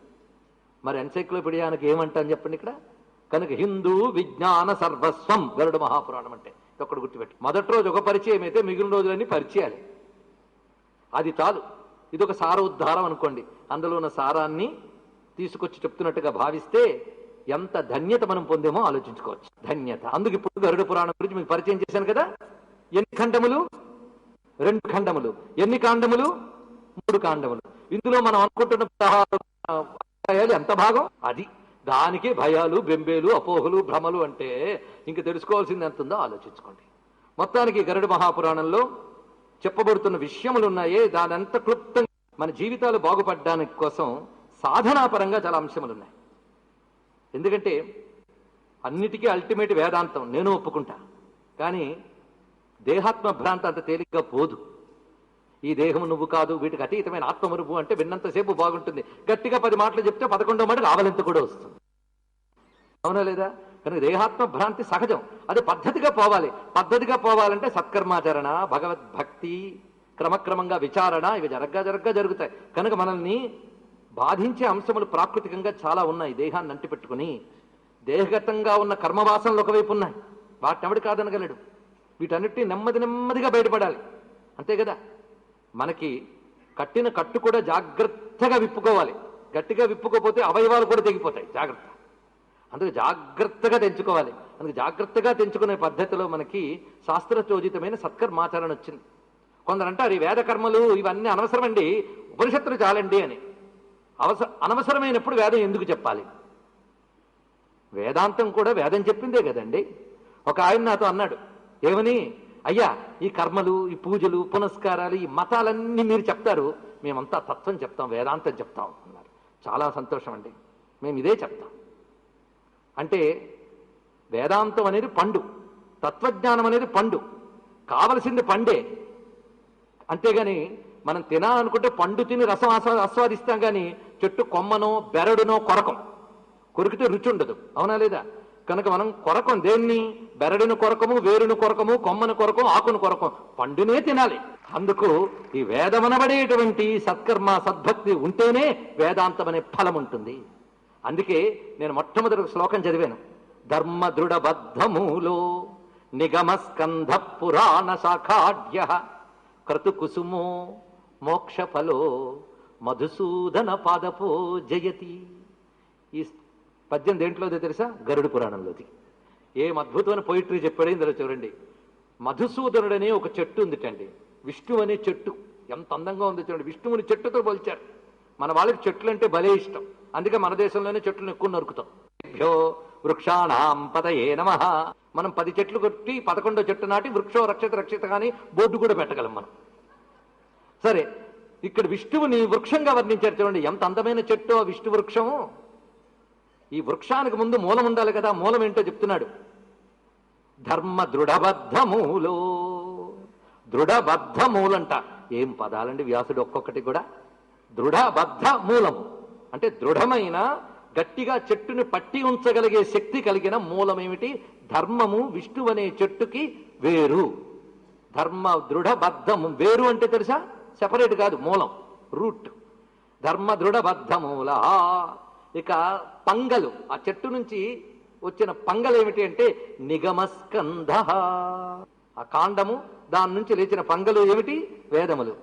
మరి ఎన్సైక్లోపీడియానికి ఏమంటాను చెప్పండి ఇక్కడ. కనుక హిందూ విజ్ఞాన సర్వస్వం గరుడ మహాపురాణం అంటే ఒక్కడు గుర్తుపెట్టి. మొదటి రోజు ఒక పరిచయం అయితే మిగిలిన రోజులన్నీ పరిచయాలి. అది చాలు. ఇది ఒక సారోద్ధారం అనుకోండి. అందులో ఉన్న సారాన్ని తీసుకొచ్చి చెప్తున్నట్టుగా భావిస్తే ఎంత ధన్యత మనం పొందేమో ఆలోచించుకోవచ్చు. ధన్యత. అందుకు ఇప్పుడు గరుడ పురాణం గురించి మీకు పరిచయం చేశాను కదా. ఎన్ని ఖండములు? 2 ఖండములు. ఎన్ని కాండములు? 3 కాండములు. ఇందులో మనం అనుకుంటున్న భయాలు ఎంత భాగం? అది. దానికి భయాలు, బెంబేలు, అపోహలు, భ్రమలు అంటే ఇంక తెలుసుకోవాల్సింది ఎంత ఉందో ఆలోచించుకోండి. మొత్తానికి గరుడ మహాపురాణంలో చెప్పబడుతున్న విషయములు ఉన్నాయే, దానంత క్లుప్తంగా మన జీవితాలు బాగుపడడానికి కోసం సాధనాపరంగా చాలా అంశములు ఉన్నాయి. ఎందుకంటే అన్నిటికీ అల్టిమేట్ వేదాంతం నేను ఒప్పుకుంటా. కానీ దేహాత్మ భ్రాంతి అంత తేలిగ్గా పోదు. ఈ దేహము నువ్వు కాదు, వీటికి అతీతమైన ఆత్మమరుపు అంటే విన్నంతసేపు బాగుంటుంది. గట్టిగా 10 మాటలు చెప్తే 11వ మాట ఆవలింత కూడా వస్తుంది. అవునా లేదా? కనుక దేహాత్మ భ్రాంతి సహజం. అది పద్ధతిగా పోవాలి. పద్ధతిగా పోవాలంటే సత్కర్మాచరణ, భగవద్భక్తి, క్రమక్రమంగా విచారణ, ఇవి జరగ్గా జరుగుతాయి. కనుక మనల్ని బాధించే అంశములు ప్రాకృతికంగా చాలా ఉన్నాయి. దేహాన్ని అంటిపెట్టుకుని దేహగతంగా ఉన్న కర్మవాసనలు ఒకవైపు ఉన్నాయి. వాటిని ఎవడు కాదనగలడు. వీటన్నిటిని నెమ్మదిగా బయటపడాలి, అంతే కదా. మనకి కట్టిన కట్టు కూడా జాగ్రత్తగా విప్పుకోవాలి. గట్టిగా విప్పుకోపోతే అవయవాలు కూడా తెగిపోతాయి. జాగ్రత్త. అందుకే జాగ్రత్తగా తెంచుకోవాలి. అందుకే జాగ్రత్తగా తెంచుకునే పద్ధతిలో మనకి శాస్త్రచోదితమైన సత్కర్మాచరణ వచ్చింది. కొందరు అంటారు ఈ వేద కర్మలు ఇవన్నీ అనవసరమండి, ఉపనిషత్తులు చాలండి అని. అనవసరమైనప్పుడు వేదం ఎందుకు చెప్పాలి? వేదాంతం కూడా వేదం చెప్పిందే కదండి. ఒక ఆయన నాతో అన్నాడు, ఏమని, అయ్యా ఈ కర్మలు, ఈ పూజలు, పునస్కారాలు, ఈ మతాలన్నీ మీరు చెప్తారు, మేమంతా తత్వం చెప్తాం, వేదాంతం చెప్తాం అన్నారు. చాలా సంతోషం అండి, మేము ఇదే చెప్తాం. అంటే వేదాంతం అనేది పండు, తత్వజ్ఞానం అనేది పండు, కావలసింది పండే. అంతేగాని మనం తినాలనుకుంటే పండు తిని రసం ఆస్వాదిస్తాం, కానీ చెట్టు కొమ్మనో బెరడునో కొరికితే రుచి ఉండదు, అవునా లేదా? కనుక మనం కొరకం దేన్ని? బెరడును కొరకము, వేరును కొరకము, కొమ్మను కొరకం, ఆకును కొరకం, పండునే తినాలి. అందుకు ఈ వేదమనబడేటువంటి సత్కర్మ సద్భక్తి ఉంటేనే వేదాంతం అనే ఫలం ఉంటుంది. అందుకే నేను మొట్టమొదటి శ్లోకం చదివాను. ధర్మ దృఢబద్ధమూలో నిగమస్కంధ పురాణ శాఖాఢ్య క్రతుకుసుమో మోక్షఫలో మధుసూదన పాదపో జయతి. ఈ పద్యం దేంట్లోదో తెలుసా? గరుడ పురాణంలోది. ఏం అద్భుతమైన పొయిటరీ చెప్పాడు ఇందులో చూడండి. మధుసూదనుడనే ఒక చెట్టు ఉందిటండి, విష్ణు అనే చెట్టు. ఎంత అందంగా ఉంది చూడండి. విష్ణువుని చెట్టుతో పోల్చారు. మన వాళ్ళకి చెట్లు అంటే భలే ఇష్టం, అందుకే మన దేశంలోనే చెట్లను ఎక్కువ నరుకుతాం. భ్యో వృక్షాణాం పతయే నమః. మనం 10 చెట్లు కొట్టి 11వ చెట్టు నాటి వృక్షో రక్షిత రక్షిత కానీ బోర్డు కూడా పెట్టగలం మనం. సరే, ఇక్కడ విష్ణువుని వృక్షంగా వర్ణించారు చూడండి. ఎంత అందమైన చెట్టు ఆ విష్ణు వృక్షము. ఈ వృక్షానికి ముందు మూలం ఉండాలి కదా, మూలం ఏంటో చెప్తున్నాడు. ధర్మ దృఢబద్ధ మూలో. దృఢబద్ధ మూలంట. ఏం పదాలండి వ్యాసుడు ఒక్కొక్కటి కూడా. దృఢబద్ధ మూలము అంటే దృఢమైన గట్టిగా చెట్టుని పట్టి ఉంచగలిగే శక్తి కలిగిన మూలం ఏమిటి? ధర్మము విష్ణు అనే చెట్టుకి వేరు. ధర్మ దృఢబద్ధము వేరు అంటే తెలుసా? సెపరేట్ కాదు, మూలం, రూట్. ధర్మ దృఢబద్ధ మూల. ఇక పంగలు, ఆ చెట్టు నుంచి వచ్చిన పంగలు ఏమిటి అంటే నిగమస్కంధ. ఆ కాండము, దాని నుంచి లేచిన పంగలు ఏమిటి? వేదములు.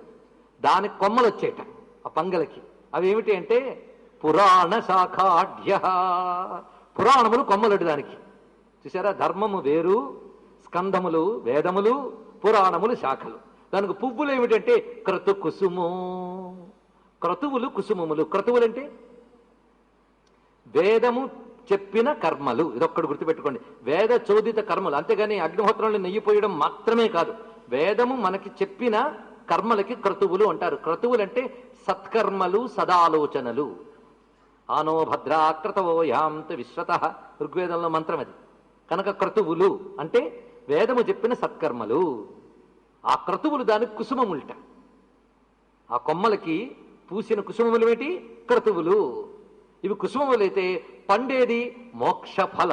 దానికి కొమ్మలు వచ్చేట ఆ పంగలకి. అవి ఏమిటి అంటే పురాణ శాఖాఢ్య. పురాణములు కొమ్మలడు దానికి. చూసారా? ధర్మము వేరు, స్కంధములు వేదములు, పురాణములు శాఖలు. దానికి పువ్వులు ఏమిటంటే క్రతు కుసుము. క్రతువులు కుసుమములు. క్రతువులంటే వేదము చెప్పిన కర్మలు. ఇదొక్కడు గుర్తుపెట్టుకోండి. వేద చోదిత కర్మలు. అంతేగాని అగ్నిహోత్రంలో నెయ్యి పోయడం మాత్రమే కాదు. వేదము మనకి చెప్పిన కర్మలకి క్రతువులు అంటారు. క్రతువులు అంటే సత్కర్మలు, సదాలోచనలు. ఆనో భద్రాక్రతవో యాంత విశ్వత, ఋగ్వేదంలో మంత్రం అది. కనుక క్రతువులు అంటే వేదము చెప్పిన సత్కర్మలు. ఆ క్రతువులు దానికి కుసుమముల్ట. ఆ కొమ్మలకి పూసిన కుసుమములు ఏమిటి? క్రతువులు. ఇవి కుసుమములైతే పండేది మోక్ష ఫల.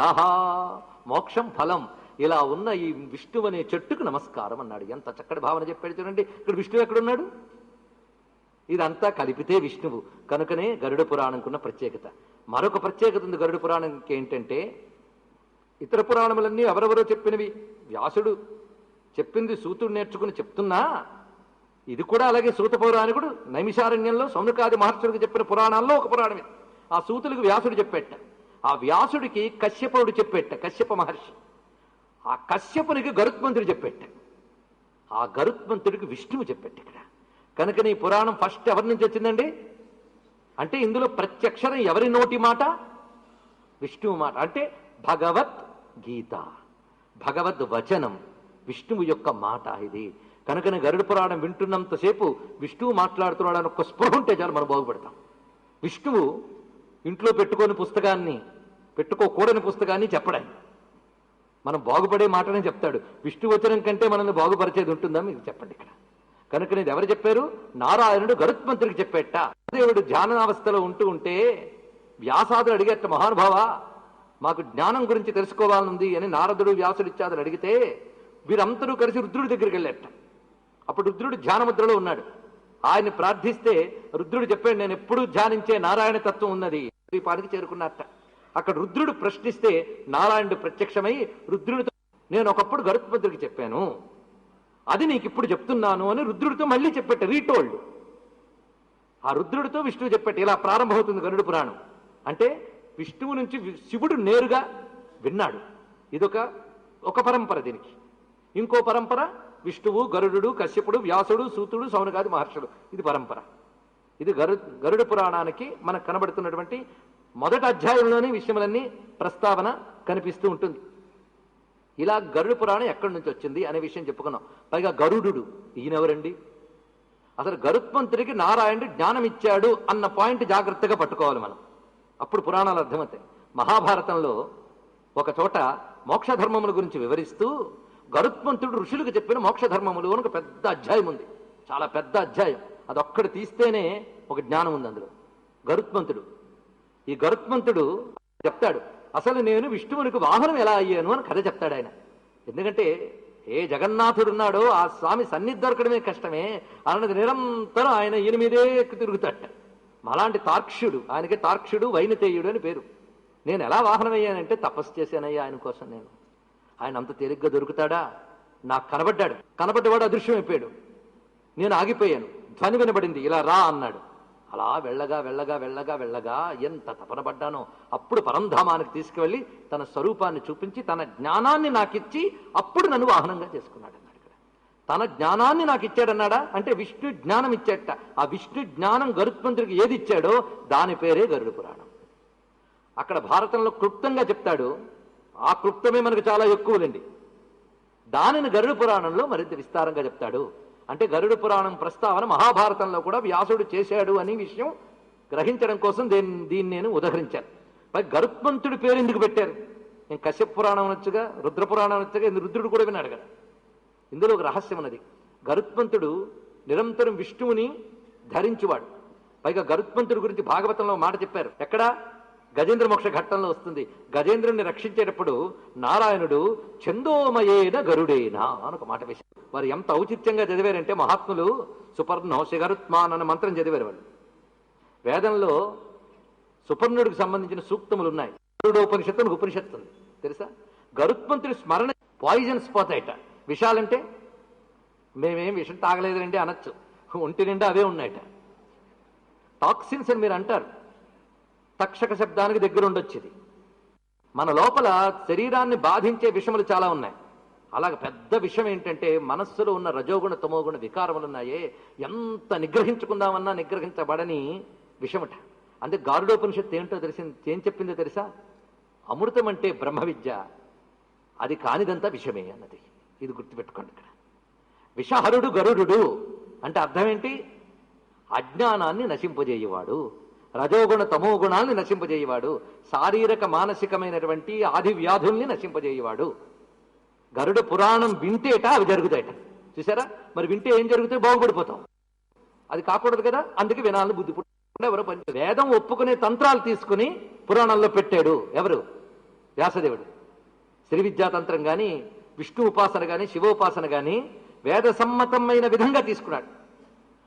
మోక్షం ఫలం. ఇలా ఉన్న ఈ విష్ణువు అనే చెట్టుకు నమస్కారం అన్నాడు. ఎంత చక్కటి భావన చెప్పాడు చూడండి. ఇక్కడ విష్ణువు ఎక్కడున్నాడు? ఇదంతా కలిపితే విష్ణువు. కనుకనే గరుడ పురాణంకున్న ప్రత్యేకత. మరొక ప్రత్యేకత ఉంది గరుడ పురాణంకి. ఏంటంటే ఇతర పురాణములన్నీ ఎవరెవరో చెప్పినవి. వ్యాసుడు చెప్పింది సూతుడు నేర్చుకుని చెప్తున్నా, ఇది కూడా అలాగే. సూత పౌరాణికుడు నైమిషారణ్యంలో సౌనకాది మహర్షులకు చెప్పిన పురాణాల్లో ఒక పురాణం ఇది. ఆ సూతులకు వ్యాసుడు చెప్పేట. ఆ వ్యాసుడికి కశ్యపుడు చెప్పేట, కశ్యప మహర్షి. ఆ కశ్యపునికి గరుత్మంతుడు చెప్పేట. ఆ గరుత్మంతుడికి విష్ణువు చెప్పేట ఇక్కడ. కనుక ఈ పురాణం ఫస్ట్ ఎవరి నుంచి వచ్చిందండి అంటే ఇందులో ప్రత్యక్షరం ఎవరి నోటి మాట? విష్ణువు మాట. అంటే భగవత్ గీత, భగవద్ వచనం, విష్ణువు యొక్క మాట ఇది. కనుకనే గరుడ పురాణం వింటున్నంతసేపు విష్ణువు మాట్లాడుతున్నాడు అని ఒక స్పృహ ఉంటే చాలు మనం బాగుపడతాం. విష్ణువు ఇంట్లో పెట్టుకోని పుస్తకాన్ని, పెట్టుకోకూడని పుస్తకాన్ని చెప్పడాన్ని మనం బాగుపడే మాటనే చెప్తాడు. విష్ణువచనం కంటే మనల్ని బాగుపరిచేది ఉంటుందా? మీకు చెప్పండి ఇక్కడ. కనుక ఇది ఎవరు చెప్పారు? నారాయణుడు గరుత్మంతుడికి చెప్పేట. దేవుడు ధ్యానావస్థలో ఉంటే వ్యాసాదులు అడిగేట, మహానుభావ మాకు జ్ఞానం గురించి తెలుసుకోవాలనుంది అని నారదుడు వ్యాసుడు ఇత్యాదులు అడిగితే వీరందరూ కలిసి రుద్రుడి దగ్గరికి వెళ్ళేట. అప్పుడు రుద్రుడు ధ్యానముద్రలో ఉన్నాడు. ఆయన్ని ప్రార్థిస్తే రుద్రుడు చెప్పాడు, నేను ఎప్పుడూ ధ్యానించే నారాయణ తత్వం ఉన్నది. దీపానికి చేరుకున్నట్ట. అక్కడ రుద్రుడు ప్రశ్నిస్తే నారాయణుడు ప్రత్యక్షమై రుద్రుడితో, నేను ఒకప్పుడు గరుత్మంతుడికి చెప్పాను, అది నీకు ఇప్పుడు చెప్తున్నాను అని రుద్రుడితో మళ్ళీ చెప్పేట, రీటోల్డ్. ఆ రుద్రుడితో విష్ణువు చెప్పేట. ఇలా ప్రారంభమవుతుంది గరుడ పురాణం. అంటే విష్ణువు నుంచి శివుడు నేరుగా విన్నాడు. ఇదొక పరంపర. దీనికి ఇంకో పరంపర విష్ణువు, గరుడు, కశ్యపుడు, వ్యాసుడు, సూతుడు, సౌనకాది మహర్షులు. ఇది పరంపర. ఇది గరుడ పురాణానికి మనకు కనబడుతున్నటువంటి మొదటి అధ్యాయంలోనే విషయములన్నీ ప్రస్తావన కనిపిస్తూ ఉంటుంది. ఇలా గరుడ పురాణం ఎక్కడి నుంచి వచ్చింది అనే విషయం చెప్పుకున్నాం. పైగా గరుడు ఈయనెవరండి? అసలు గరుత్మంతుడికి నారాయణుడు జ్ఞానం ఇచ్చాడు అన్న పాయింట్ జాగ్రత్తగా పట్టుకోవాలి మనం. అప్పుడు పురాణాలు అర్థమవుతాయి. మహాభారతంలో ఒక చోట మోక్ష ధర్మముల గురించి వివరిస్తూ గరుత్మంతుడు ఋషులకు చెప్పిన మోక్ష ధర్మములు అని ఒక పెద్ద అధ్యాయం ఉంది, చాలా పెద్ద అధ్యాయం. అదొక్కడు తీస్తేనే ఒక జ్ఞానం ఉంది అందులో. ఈ గరుత్మంతుడు చెప్తాడు అసలు నేను విష్ణువునికి వాహనం ఎలా అయ్యాను అని కథ చెప్తాడు ఆయన. ఎందుకంటే ఏ జగన్నాథుడు ఉన్నాడో ఆ స్వామి సన్నిధి దొరకడమే కష్టమే అన్నది నిరంతరం ఆయన ఈయన మీదే తిరుగుతాట. అలాంటి తార్క్ష్యుడు, ఆయనకి తార్క్ష్యుడు వైనతేయుడు అని పేరు. నేను ఎలా వాహనం అయ్యానంటే తపస్సు చేశానయ్యా ఆయన కోసం. ఆయన అంత తేలిగ్గా దొరుకుతాడా? నాకు కనబడ్డవాడు అదృశ్యమైపోయాడు. నేను ఆగిపోయాను, ధ్వని వినబడింది, ఇలా రా అన్నాడు. అలా వెళ్ళగా వెళ్ళగా వెళ్ళగా వెళ్ళగా ఎంత తపన పడ్డానో. అప్పుడు పరంధామానికి తీసుకువెళ్ళి తన స్వరూపాన్ని చూపించి తన జ్ఞానాన్ని నాకిచ్చి అప్పుడు నన్ను వాహనంగా చేసుకున్నాడు అన్నాడు. ఇక్కడ తన జ్ఞానాన్ని నాకు ఇచ్చాడన్నాడా అంటే విష్ణు జ్ఞానం ఇచ్చాట. ఆ విష్ణు జ్ఞానం గరుత్మంతుడికి ఏది ఇచ్చాడో దాని పేరే గరుడ పురాణం. అక్కడ భారతంలో క్లుప్తంగా చెప్తాడు, ఆ క్లుప్తమే మనకు చాలా ఎక్కువలండి. దానిని గరుడ పురాణంలో మరింత విస్తారంగా చెప్తాడు. అంటే గరుడ పురాణం ప్రస్తావన మహాభారతంలో కూడా వ్యాసుడు చేశాడు అనే విషయం గ్రహించడం కోసం దీన్ని నేను ఉదహరించాను. మరి గరుత్మంతుడి పేరు ఎందుకు పెట్టారు? నేను కశ్యప పురాణం వచ్చుగా, రుద్ర పురాణం వచ్చుగా, రుద్రుడు కూడా విన్నాడు కదా. ఇందులో ఒక రహస్యం ఉన్నది. గరుత్మంతుడు నిరంతరం విష్ణువుని ధరించువాడు. పైగా గరుత్మంతుడి గురించి భాగవతంలో మాట చెప్పారు. ఎక్కడ? గజేంద్ర మోక్ష ఘట్టంలో వస్తుంది. గజేంద్రుణ్ణి రక్షించేటప్పుడు నారాయణుడు ఛందోమయేన గరుడేనా అని ఒక మాట వేశారు. వారు ఎంత ఔచిత్యంగా చదివారంటే మహాత్ములు సుపర్ణోషి గరుత్మాన్ అన్న మంత్రం చదివారు వాళ్ళు. వేదంలో సుపర్ణుడికి సంబంధించిన సూక్తములు ఉన్నాయి. గరుడోపనిషత్తు అని ఉపనిషత్తు ఉంది తెలుసా. గరుత్మంతుడి స్మరణ పాయిజన్స్ పోతాయట. విషాలంటే మేమేం విషం తాగలేదంటే అనొచ్చు, ఒంటి నిండా అవే ఉన్నాయట. టాక్సిన్స్ అని మీరు అంటారు, తక్షక శబ్దానికి దగ్గర ఉండొచ్చేది. మన లోపల శరీరాన్ని బాధించే విషములు చాలా ఉన్నాయి. అలాగే పెద్ద విషయం ఏంటంటే మనస్సులో ఉన్న రజోగుణ తమోగుణ వికారములు ఉన్నాయే, ఎంత నిగ్రహించుకుందామన్నా నిగ్రహించబడని విషమట. అందుకే గారుడోపనిషత్తు ఏంటో ఏం చెప్పిందో తెలుసా? అమృతం అంటే బ్రహ్మ విద్య, అది కానిదంతా విషమే అన్నది. ఇది గుర్తుపెట్టుకోండి. ఇక్కడ విషహరుడు గరుడు అంటే అర్థం ఏంటి? అజ్ఞానాన్ని నశింపజేయవాడు, రజోగుణ తమోగుణాల్ని నశింపజేయవాడు, శారీరక మానసికమైనటువంటి ఆది వ్యాధుల్ని నశింపజేయవాడు. గరుడ పురాణం వింటేట అవి జరుగుతాయట. చూసారా? మరి వింటే ఏం జరుగుతాయి? బాగుపడిపోతాం. అది కాకూడదు కదా, అందుకే వినాలని బుద్ధి పుట్టిన ఎవరో పని. వేదం ఒప్పుకునే తంత్రాలు తీసుకుని పురాణంలో పెట్టాడు ఎవరు? వ్యాసదేవుడు. శ్రీ విద్యాతంత్రం కానీ, విష్ణు ఉపాసన కానీ, శివోపాసన కానీ వేద సమ్మతమైన విధంగా తీసుకున్నాడు.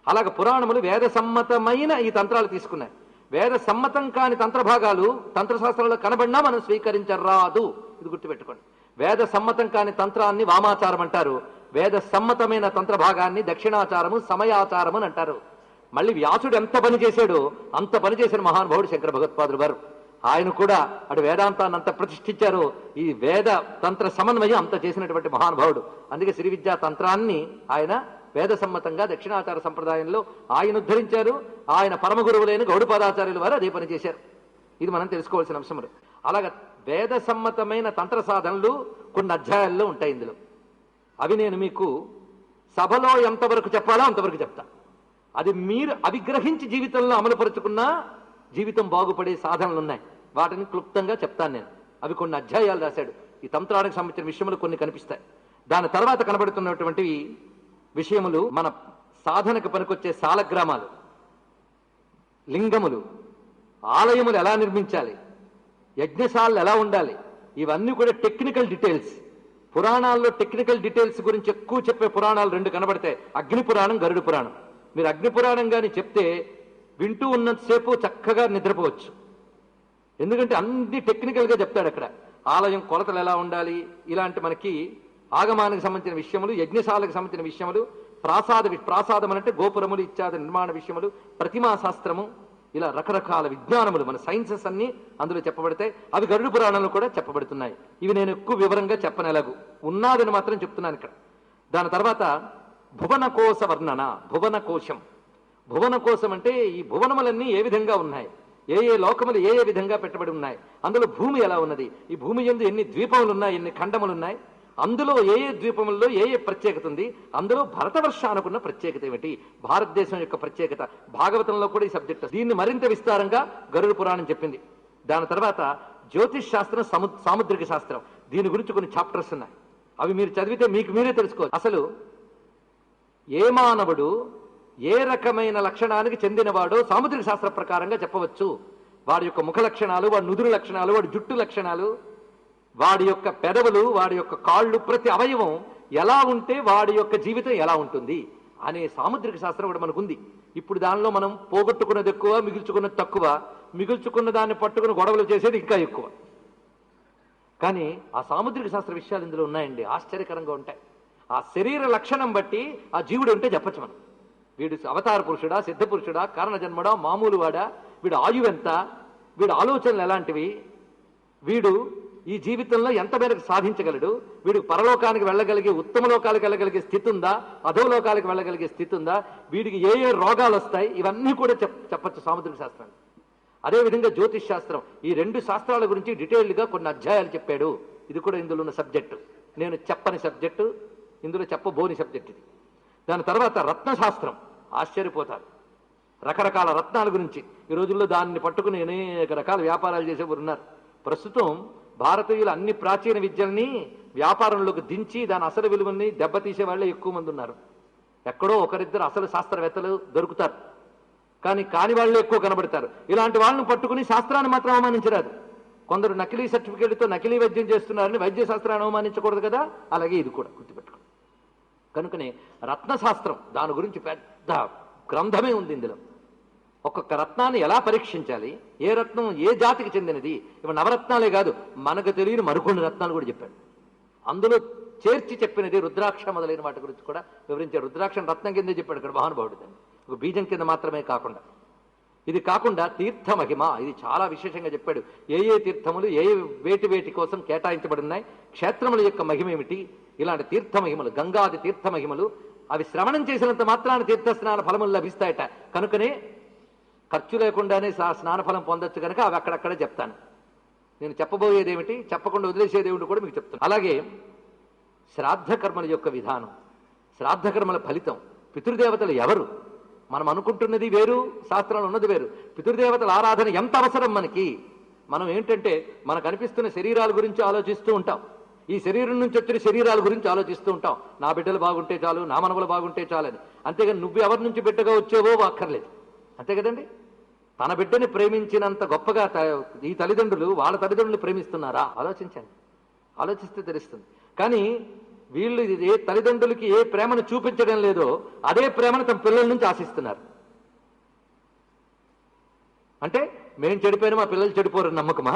అలాగే పురాణములు వేద సమ్మతమైన ఈ తంత్రాలు తీసుకున్నాయి. వేద సమ్మతం కాని తంత్రభాగాలు తంత్రశాస్త్రంలో కనబడినా మనం స్వీకరించరాదు. ఇది గుర్తుపెట్టుకోండి. వేద సమ్మతం కాని తంత్రాన్ని వామాచారం అంటారు, వేద సమ్మతమైన తంత్రభాగాన్ని దక్షిణాచారము సమయాచారం అని అంటారు. మళ్ళీ వ్యాసుడు ఎంత పని చేశాడో అంత పని చేసిన మహానుభావుడు శంకర భగవత్పాదులు వారు. ఆయన కూడా అటు వేదాంతాన్ని అంత ప్రతిష్ఠించారు. ఈ వేద తంత్ర సమన్వయం అంత చేసినటువంటి మహానుభావుడు. అందుకే శ్రీ విద్యా తంత్రాన్ని ఆయన వేద సమ్మతంగా దక్షిణాచార సంప్రదాయంలో ఆయన ఉద్ధరించారు. ఆయన పరమ గురువులైన గౌడపాదాచార్యుల వారు అదే పని చేశారు. ఇది మనం తెలుసుకోవాల్సిన అంశములు. అలాగే వేద సమ్మతమైన తంత్ర సాధనలు కొన్ని అధ్యాయాల్లో ఉంటాయి ఇందులో. అవి నేను మీకు సభలో ఎంతవరకు చెప్పాలో అంతవరకు చెప్తా. అది మీరు అవిగ్రహించి జీవితంలో అమలుపరుచుకున్నా జీవితం బాగుపడే సాధనలు ఉన్నాయి. వాటిని క్లుప్తంగా చెప్తాను నేను. అవి కొన్ని అధ్యాయాలు రాశాడు. ఈ తంత్రానికి సంబంధించిన విషయములు కొన్ని కనిపిస్తాయి. దాని తర్వాత కనబడుతున్నటువంటివి విషయములు మన సాధనకు పనికొచ్చే సాలగ్రామాలు, లింగములు, ఆలయములు ఎలా నిర్మించాలి, యజ్ఞశాలలు ఎలా ఉండాలి, ఇవన్నీ కూడా టెక్నికల్ డీటెయిల్స్. పురాణాల్లో టెక్నికల్ డీటెయిల్స్ గురించి ఎక్కువ చెప్పే పురాణాలు రెండు కనబడతాయి. అగ్ని పురాణం, గరుడ పురాణం. మీరు అగ్ని పురాణం కానీ చెప్తే వింటూ ఉన్నంతసేపు చక్కగా నిద్రపోవచ్చు. ఎందుకంటే అన్ని టెక్నికల్గా చెప్తాడు అక్కడ. ఆలయం కొలతలు ఎలా ఉండాలి, ఇలాంటి మనకి ఆగమానికి సంబంధించిన విషయములు, యజ్ఞశాలకు సంబంధించిన విషయములు, ప్రాసాదం అంటే గోపురములు ఇత్యాది నిర్మాణ విషయములు, ప్రతిమా శాస్త్రము, ఇలా రకరకాల విజ్ఞానములు మన సైన్సెస్ అన్ని అందులో చెప్పబడతాయి. అవి గరుడ పురాణంలో కూడా చెప్పబడుతున్నాయి. ఇవి నేను ఎక్కువ వివరంగా చెప్పనెలాగు ఉన్నాదని మాత్రం చెప్తున్నాను ఇక్కడ. దాని తర్వాత భువనకోశ వర్ణన. భువన కోశం అంటే ఈ భువనములన్నీ ఏ విధంగా ఉన్నాయి, ఏ ఏ లోకములు ఏ ఏ విధంగా పెట్టబడి ఉన్నాయి, అందులో భూమి ఎలా ఉన్నది, ఈ భూమి యందు ఎన్ని ద్వీపములు ఉన్నాయి, ఎన్ని ఖండములు ఉన్నాయి, అందులో ఏ ఏ ద్వీపముల్లో ఏ ఏ ప్రత్యేకత ఉంది, అందులో భరతవర్ష అనుకున్న ప్రత్యేకత ఏమిటి, భారతదేశం యొక్క ప్రత్యేకత. భాగవతంలో కూడా ఈ సబ్జెక్ట్. దీన్ని మరింత విస్తారంగా గరుడ పురాణం చెప్పింది. దాని తర్వాత జ్యోతిష్ శాస్త్రం, సాముద్రిక శాస్త్రం. దీని గురించి కొన్ని చాప్టర్స్ ఉన్నాయి. అవి మీరు చదివితే మీకు మీరే తెలుసుకోవచ్చు. అసలు ఏ మానవుడు ఏ రకమైన లక్షణానికి చెందినవాడో సాముద్రిక శాస్త్ర ప్రకారంగా చెప్పవచ్చు. వాడి యొక్క ముఖ లక్షణాలు, వాడి నుదురు లక్షణాలు, వాడి జుట్టు లక్షణాలు, వాడి యొక్క పెదవులు, వాడి యొక్క కాళ్ళు, ప్రతి అవయవం ఎలా ఉంటే వాడి యొక్క జీవితం ఎలా ఉంటుంది అనే సాముద్రిక శాస్త్రం కూడా మనకుంది. ఇప్పుడు దానిలో మనం పోగొట్టుకున్నది ఎక్కువ, మిగుల్చుకున్నది తక్కువ. మిగుల్చుకున్న దాన్ని పట్టుకుని గొడవలు చేసేది ఇంకా ఎక్కువ. కానీ ఆ సాముద్రిక శాస్త్ర విషయాలు ఇందులో ఉన్నాయండి, ఆశ్చర్యకరంగా ఉంటాయి. ఆ శరీర లక్షణం బట్టి ఆ జీవుడు ఉంటే చెప్పచ్చు మనం. వీడు అవతార పురుషుడా, సిద్ధ పురుషుడా, కారణ జన్మడా, మామూలు వాడా, వీడు ఆయువెంత, వీడు ఆలోచనలు ఎలాంటివి, వీడు ఈ జీవితంలో ఎంత మేరకు సాధించగలడు, వీడికి పరలోకానికి వెళ్ళగలిగే, ఉత్తమ లోకాలకు వెళ్ళగలిగే స్థితి ఉందా, అధోలోకాలకు వెళ్ళగలిగే స్థితి ఉందా, వీడికి ఏ ఏ రోగాలు వస్తాయి, ఇవన్నీ కూడా చెప్పచ్చు సాముద్రిక శాస్త్రం. అదేవిధంగా జ్యోతిష్ శాస్త్రం, ఈ రెండు శాస్త్రాల గురించి డీటెయిల్డ్గా కొన్ని అధ్యాయాలు చెప్పాడు. ఇది కూడా ఇందులో ఉన్న సబ్జెక్టు, నేను చెప్పని సబ్జెక్టు, ఇందులో చెప్పబోని సబ్జెక్ట్ ఇది. దాని తర్వాత రత్నశాస్త్రం, ఆశ్చర్యపోతారు. రకరకాల రత్నాల గురించి ఈ రోజుల్లో దాన్ని పట్టుకుని అనేక రకాల వ్యాపారాలు చేసేవారు ఉన్నారు. ప్రస్తుతం భారతీయులు అన్ని ప్రాచీన విద్యల్ని వ్యాపారంలోకి దించి దాని అసలు విలువల్ని దెబ్బతీసే వాళ్ళే ఎక్కువ మంది ఉన్నారు. ఎక్కడో ఒకరిద్దరు అసలు శాస్త్రవేత్తలు దొరుకుతారు, కానీ కాని వాళ్ళే ఎక్కువ కనబడతారు. ఇలాంటి వాళ్ళని పట్టుకుని శాస్త్రాన్ని మాత్రం అవమానించరాదు. కొందరు నకిలీ సర్టిఫికేట్తో నకిలీ వైద్యం చేస్తున్నారని వైద్య శాస్త్రాన్ని అవమానించకూడదు కదా, అలాగే ఇది కూడా గుర్తుపెట్టుకో. కనుకనే రత్నశాస్త్రం, దాని గురించి పెద్ద గ్రంథమే ఉంది. ఇందులో ఒక్కొక్క రత్నాన్ని ఎలా పరీక్షించాలి, ఏ రత్నం ఏ జాతికి చెందినది, ఇవి నవరత్నాలే కాదు, మనకు తెలియని మరికొన్ని రత్నాలు కూడా చెప్పాడు. అందులో చేర్చి చెప్పినది రుద్రాక్ష మొదలైన వాటి గురించి కూడా వివరించాడు. రుద్రాక్ష రత్నం కిందే చెప్పాడు ఇక్కడ మహానుభావుడు, దాన్ని ఒక బీజం కింద మాత్రమే కాకుండా. ఇది కాకుండా తీర్థ మహిమ, ఇది చాలా విశేషంగా చెప్పాడు. ఏ ఏ తీర్థములు ఏ వేటి వేటి కోసం కేటాయించబడి ఉన్నాయి, క్షేత్రముల యొక్క మహిమ ఏమిటి, ఇలాంటి తీర్థ మహిమలు, గంగాది తీర్థ మహిమలు, అవి శ్రవణం చేసినంత మాత్రాన తీర్థస్నాన ఫలములు లభిస్తాయట. కనుకనే ఖర్చు లేకుండానే స్నాన ఫలం పొందొచ్చు కనుక అవి అక్కడక్కడే చెప్తాను. నేను చెప్పబోయేది ఏమిటి, చెప్పకుండా వదిలేసేది ఏమిటి కూడా మీకు చెప్తాను. అలాగే శ్రాద్ధ కర్మల యొక్క విధానం, శ్రాద్ధ కర్మల ఫలితం, పితృదేవతలు ఎవరు, మనం అనుకుంటున్నది వేరు, శాస్త్రంలో ఉన్నది వేరు. పితృదేవతల ఆరాధన ఎంత అవసరం మనకి. మనం ఏంటంటే మనకు అనిపిస్తున్న శరీరాల గురించి ఆలోచిస్తూ ఉంటాం, ఈ శరీరం నుంచి వచ్చిన శరీరాల గురించి ఆలోచిస్తూ ఉంటాం. నా బిడ్డలు బాగుంటే చాలు, నా మనవలు బాగుంటే చాలని. అంతేగాని నువ్వు ఎవరి నుంచి బిడ్డగా వచ్చేవో అక్కర్లేదు, అంతే కదండి. తన బిడ్డని ప్రేమించినంత గొప్పగా ఈ తల్లిదండ్రులు వాళ్ళ తల్లిదండ్రులు ప్రేమిస్తున్నారా, ఆలోచించండి. ఆలోచిస్తే తెలుస్తుంది. కానీ వీళ్ళు ఏ తల్లిదండ్రులకి ఏ ప్రేమను చూపించడం లేదో అదే ప్రేమను తమ పిల్లల నుంచి ఆశిస్తున్నారు. అంటే మేము చెడిపోయినా మా పిల్లలు చెడిపోరని నమ్మకమా?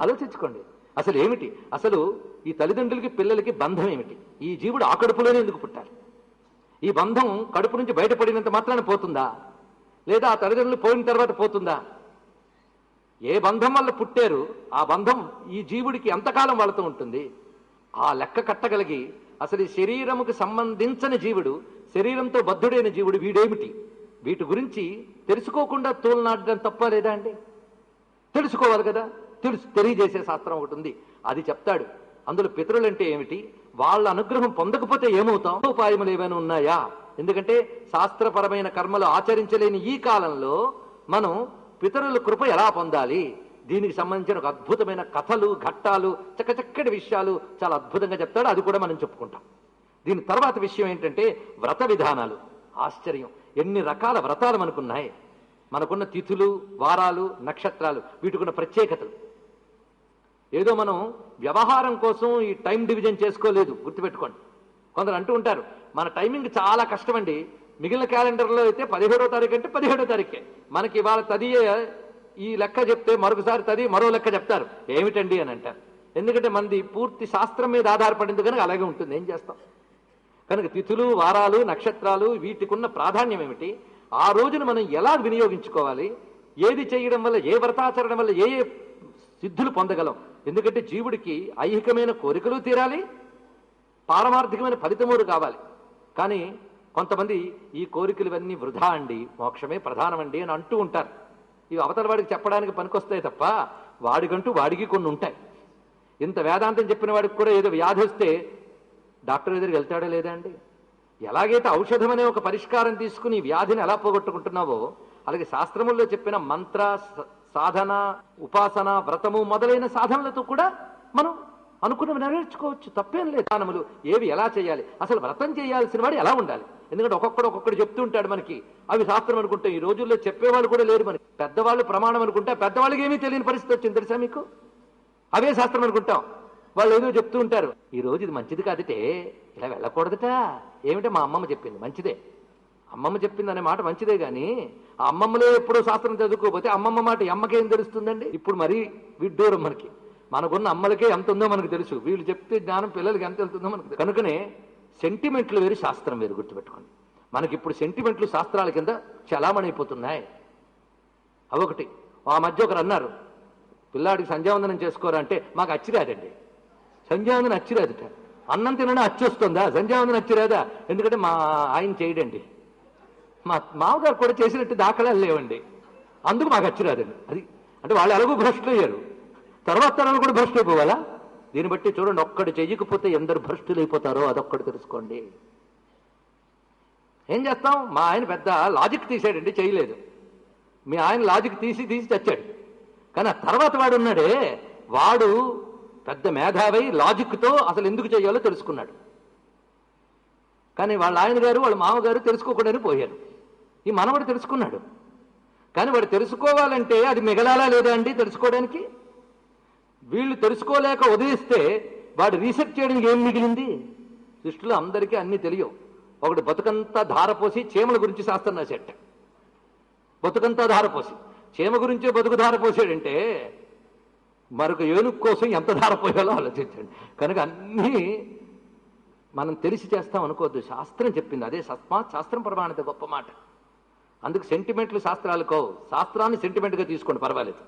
ఆలోచించుకోండి. అసలు ఏమిటి, అసలు ఈ తల్లిదండ్రులకి పిల్లలకి బంధం ఏమిటి? ఈ జీవుడు ఆ కడుపులోనే ఎందుకు పుట్టాలి? ఈ బంధం కడుపు నుంచి బయటపడినంత మాత్రాన పోతుందా, లేదా ఆ తల్లిదండ్రులు పోయిన తర్వాత పోతుందా? ఏ బంధం వల్ల పుట్టారు ఆ బంధం ఈ జీవుడికి ఎంతకాలం వాళ్ళతో ఉంటుంది, ఆ లెక్క కట్టగలిగి అసలు ఈ శరీరముకు సంబంధించని జీవుడు, శరీరంతో బద్ధుడైన జీవుడు వీడేమిటి, వీటి గురించి తెలుసుకోకుండా తోలనాడడం తప్ప లేదా అండి? తెలుసుకోవాలి కదా. తెలియజేసే శాస్త్రం ఒకటి ఉంది, అది చెప్తాడు. అందులో పితరులంటే ఏమిటి, వాళ్ళ అనుగ్రహం పొందకపోతే ఏమవుతాం, ఉపాయములు ఏమైనా ఉన్నాయా? ఎందుకంటే శాస్త్రపరమైన కర్మలు ఆచరించలేని ఈ కాలంలో మనం పితరుల కృప ఎలా పొందాలి, దీనికి సంబంధించిన ఒక అద్భుతమైన కథలు, ఘట్టాలు, చక్కచక్కటి విషయాలు చాలా అద్భుతంగా చెప్తాడు. అది కూడా మనం చెప్పుకుంటాం. దీని తర్వాత విషయం ఏంటంటే వ్రత విధానాలు. ఆశ్చర్యం, ఎన్ని రకాల వ్రతాలు మనకున్నాయి. మనకున్న తిథులు, వారాలు, నక్షత్రాలు, వీటికున్న ప్రత్యేకతలు. ఏదో మనం వ్యవహారం కోసం ఈ టైం డివిజన్ చేసుకోలేదు, గుర్తుపెట్టుకోండి. కొందరు అంటూ ఉంటారు మన టైమింగ్ చాలా కష్టమండి, మిగిలిన క్యాలెండర్లో అయితే 17వ తారీఖు అంటే 17వ తారీఖే, మనకి ఇవాళ తదియే ఈ లెక్క చెప్తే మరొకసారి తది మరో లెక్క చెప్తారు, ఏమిటండి అని అంటారు. ఎందుకంటే మనది పూర్తి శాస్త్రం మీద ఆధారపడింది కనుక అలాగే ఉంటుంది, ఏం చేస్తాం. కనుక తిథులు, వారాలు, నక్షత్రాలు, వీటికున్న ప్రాధాన్యం ఏమిటి, ఆ రోజును మనం ఎలా వినియోగించుకోవాలి, ఏది చేయడం వల్ల, ఏ వ్రతాచరణ వల్ల ఏ ఏ సిద్ధులు పొందగలం. ఎందుకంటే జీవుడికి ఐహికమైన కోరికలు తీరాలి, పారమార్థికమైన ఫలితమూరు కావాలి. కానీ కొంతమంది ఈ కోరికలు ఇవన్నీ వృధా అండి, మోక్షమే ప్రధానమండి అని అంటూ ఉంటారు. ఇవి అవతల వాడికి చెప్పడానికి పనికొస్తాయి తప్ప వాడికంటూ వాడికి కొన్ని ఉంటాయి. ఇంత వేదాంతం చెప్పిన వాడికి కూడా ఏదో వ్యాధి వస్తే డాక్టర్ దగ్గరికి వెళ్తాడా లేదా అండి? ఎలాగైతే ఔషధం అనే ఒక పరిష్కారం తీసుకుని వ్యాధిని ఎలా పోగొట్టుకుంటున్నావో, అలాగే శాస్త్రముల్లో చెప్పిన మంత్ర సాధన, ఉపాసన, వ్రతము మొదలైన సాధనలతో కూడా మనం అనుకున్నవి నెరవేర్చుకోవచ్చు. తప్పేం లేదు. విధానములు ఏవి ఎలా చేయాలి, అసలు వ్రతం చేయాల్సిన వాడు ఎలా ఉండాలి. ఎందుకంటే ఒక్కొక్కడు చెప్తూ ఉంటాడు మనకి. అవి శాస్త్రం అనుకుంటే ఈ రోజుల్లో చెప్పేవాళ్ళు కూడా లేరు మనకి. పెద్దవాళ్ళు ప్రమాణం అనుకుంటే పెద్దవాళ్ళకి ఏమీ తెలియని పరిస్థితి వచ్చింది తెలుసా మీకు. అవే శాస్త్రం అనుకుంటాం. వాళ్ళు ఏదో చెప్తూ ఉంటారు, ఈ రోజు ఇది మంచిది కాదటే, ఇలా వెళ్ళకూడదట. ఏమిటో మా అమ్మమ్మ చెప్పింది, మంచిదే. అమ్మమ్మ చెప్పింది అనే మాట మంచిదే, కానీ ఆ అమ్మమ్మలే ఎప్పుడో శాస్త్రం చదువుకోకపోతే అమ్మమ్మ మాట అమ్మకేం తెలుస్తుందండి. ఇప్పుడు మరీ విడ్డూరం మనకి. మనకున్న అమ్మలకే ఎంత ఉందో మనకు తెలుసు, వీళ్ళు చెప్తే జ్ఞానం పిల్లలకి ఎంత వెళ్తుందో మనకు తెలుసు. కనుకనే సెంటిమెంట్లు వేరు, శాస్త్రం వేరు. గుర్తుపెట్టుకోండి. మనకి ఇప్పుడు సెంటిమెంట్లు శాస్త్రాల కింద చలామణైపోతున్నాయి. అవొకటి. ఆ మధ్య ఒకరు అన్నారు, పిల్లాడికి సంధ్యావందనం చేసుకోరా అంటే మాకు అచ్చిరాదండి. సంధ్యావందనం అచ్చిరాదట. అన్నం తినడం అచ్చొస్తుందా, సంధ్యావందనం అచ్చిరాదా? ఎందుకంటే మా ఆయన చేయడండి, మా మామగారు కూడా చేసినట్టు దాఖలాలు లేవండి, అందుకు మాకు అచ్చిరాదండి. అది అంటే వాళ్ళు ఎలాగో భ్రష్టులు అయ్యారు, తర్వాత తరాలు కూడా భ్రష్టు అయిపోవాలా? దీన్ని బట్టి చూడండి, ఒక్కడు చెయ్యకపోతే ఎందరు భ్రష్టులు అయిపోతారో అదొక్కడు తెలుసుకోండి. ఏం చేస్తాం? మా ఆయన పెద్ద లాజిక్ తీసాడండి, చేయలేదు. మీ ఆయన లాజిక్ తీసి చచ్చాడు. కానీ ఆ తర్వాత వాడు ఉన్నాడే, వాడు పెద్ద మేధావై లాజిక్తో అసలు ఎందుకు చేయాలో తెలుసుకున్నాడు. కానీ వాళ్ళ ఆయన గారు వాళ్ళ మామగారు తెలుసుకోకుండానే పోయారు. ఈ మనవడు తెలుసుకున్నాడు. కానీ వాడు తెలుసుకోవాలంటే అది మిగలాలా లేదా అండి తెలుసుకోవడానికి? వీళ్ళు తెలుసుకోలేక వదిలిస్తే వాడు రీసెర్చ్ చేయడానికి ఏం మిగిలింది? సృష్టిలో అందరికీ అన్ని తెలియవు. ఒకడు బతుకంతా ధారపోసి చీమల గురించి శాస్త్రం రాసేట. బతుకంతా ధారపోసి చీమ గురించే బతుకు ధారపోసాడంటే మరొక ఏనుగు కోసం ఎంత ధారపోయాలో ఆలోచించండి. కనుక అన్నీ మనం తెలిసి చేస్తాం అనుకోవద్దు. శాస్త్రం చెప్పింది అదే. సస్మాత్ శాస్త్రం ప్రమాణిత గొప్ప మాట. అందుకు సెంటిమెంట్లు శాస్త్రాలు కావు. శాస్త్రాన్ని సెంటిమెంట్గా తీసుకోండి, పర్వాలేదు.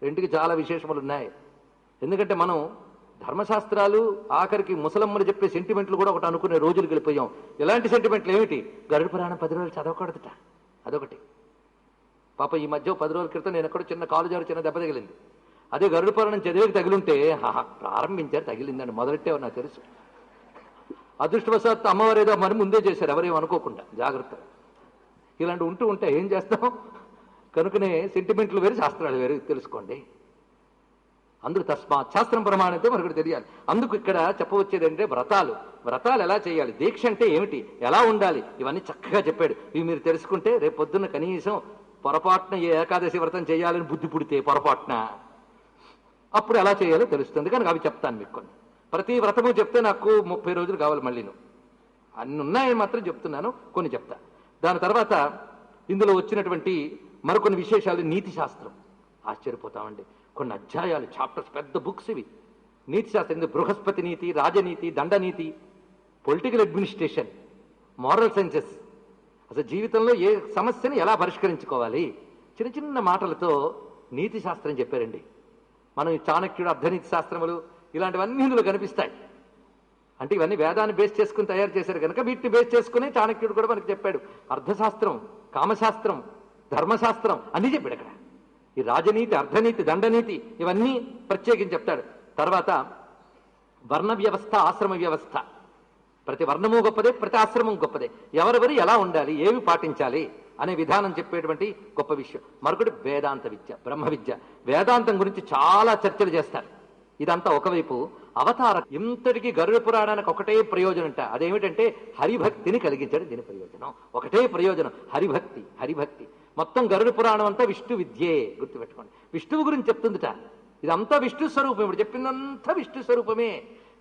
రెండుకి చాలా విశేషములు ఉన్నాయి. ఎందుకంటే మనం ధర్మశాస్త్రాలు ఆఖరికి ముసలమ్మలు చెప్పే సెంటిమెంట్లు కూడా ఒకటి అనుకునే రోజులకు వెళ్ళిపోయాం. ఎలాంటి సెంటిమెంట్లు ఏమిటి? గరుడ పురాణం 10 రోజులు చదవకూడదట, అదొకటి. పాప ఈ మధ్య 10 రోజుల క్రితం నేను ఎక్కడో చిన్న కాలు జారు చిన్న దెబ్బ తగిలింది. అదే గరుడ పురాణం చదివేకి తగిలింటే ప్రారంభించారు, తగిలిందండి, మొదలెట్టే నాకు తెలుసు. అదృష్టవశాత్తు అమ్మవారు ఏదో మరి ముందే చేశారు, ఎవరేమో అనుకోకుండా, జాగ్రత్త. ఇలాంటి ఉంటూ ఉంటే ఏం చేస్తాం? కనుకనే సెంటిమెంట్లు వేరు, శాస్త్రాలు వేరు, తెలుసుకోండి. అందుకు తస్మాత్ శాస్త్రం ప్రమాణితే మనకు తెలియాలి. అందుకు ఇక్కడ చెప్పవచ్చేది అంటే వ్రతాలు. వ్రతాలు ఎలా చేయాలి, దీక్ష అంటే ఏమిటి, ఎలా ఉండాలి, ఇవన్నీ చక్కగా చెప్పాడు. ఇవి మీరు తెలుసుకుంటే రేపు పొద్దున్న కనీసం పొరపాటున ఏ ఏకాదశి వ్రతం చేయాలని బుద్ధి పుడితే పొరపాటున అప్పుడు ఎలా చేయాలో తెలుస్తుంది. కనుక అవి చెప్తాను మీకు కొన్ని. ప్రతి వ్రతము చెప్తే నాకు 30 రోజులు కావాలి. మళ్ళీ అన్ని ఉన్నాయని మాత్రం చెప్తున్నాను, కొన్ని చెప్తా. దాని తర్వాత ఇందులో వచ్చినటువంటి మరికొన్ని విశేషాలు. నీతి శాస్త్రం ఆశ్చర్యపోతామండి. కొన్ని అధ్యాయాలు, చాప్టర్స్, పెద్ద బుక్స్ ఇవి. నీతి శాస్త్రం బృహస్పతి నీతి, రాజనీతి, దండనీతి, పొలిటికల్ అడ్మినిస్ట్రేషన్, మారల్ సైన్సెస్, అసలు జీవితంలో ఏ సమస్యని ఎలా పరిష్కరించుకోవాలి, చిన్న చిన్న మాటలతో నీతి శాస్త్రం చెప్పారండి. మనం ఈ చాణక్యుడు అర్ధనీతి శాస్త్రములు ఇలాంటివన్నీ ఇందులో కనిపిస్తాయి. అంటే ఇవన్నీ వేదాన్ని బేస్ చేసుకుని తయారు చేశారు కనుక వీటిని బేస్ చేసుకుని చాణక్యుడు కూడా మనకి చెప్పాడు. అర్థశాస్త్రం, కామశాస్త్రం, ధర్మశాస్త్రం అన్నీ చెప్పాడు అక్కడ. ఈ రాజనీతి, అర్ధనీతి, దండనీతి ఇవన్నీ ప్రత్యేకించి చెప్తాడు. తర్వాత వర్ణ వ్యవస్థ, ఆశ్రమ వ్యవస్థ. ప్రతి వర్ణము గొప్పదే, ప్రతి ఆశ్రమం గొప్పదే. ఎవరెవరు ఎలా ఉండాలి, ఏవి పాటించాలి అనే విధానం చెప్పేటువంటి గొప్ప విషయం. మరొకటి వేదాంత విద్య, బ్రహ్మ విద్య. వేదాంతం గురించి చాలా చర్చలు చేస్తారు. ఇదంతా ఒకవైపు. అవతార ఇంతటికి గరుడ పురాణానికి ఒకటే ప్రయోజనం అంట. అదేమిటంటే హరిభక్తిని కలిగించడం దీని ప్రయోజనం. ఒకటే ప్రయోజనం, హరిభక్తి. హరిభక్తి మొత్తం గరుడ పురాణం అంతా విష్ణు విద్యే, గుర్తుపెట్టుకోండి. విష్ణువు గురించి చెప్తుందిట. ఇదంతా విష్ణు స్వరూపం. ఇప్పుడు చెప్పిందంతా విష్ణు స్వరూపమే.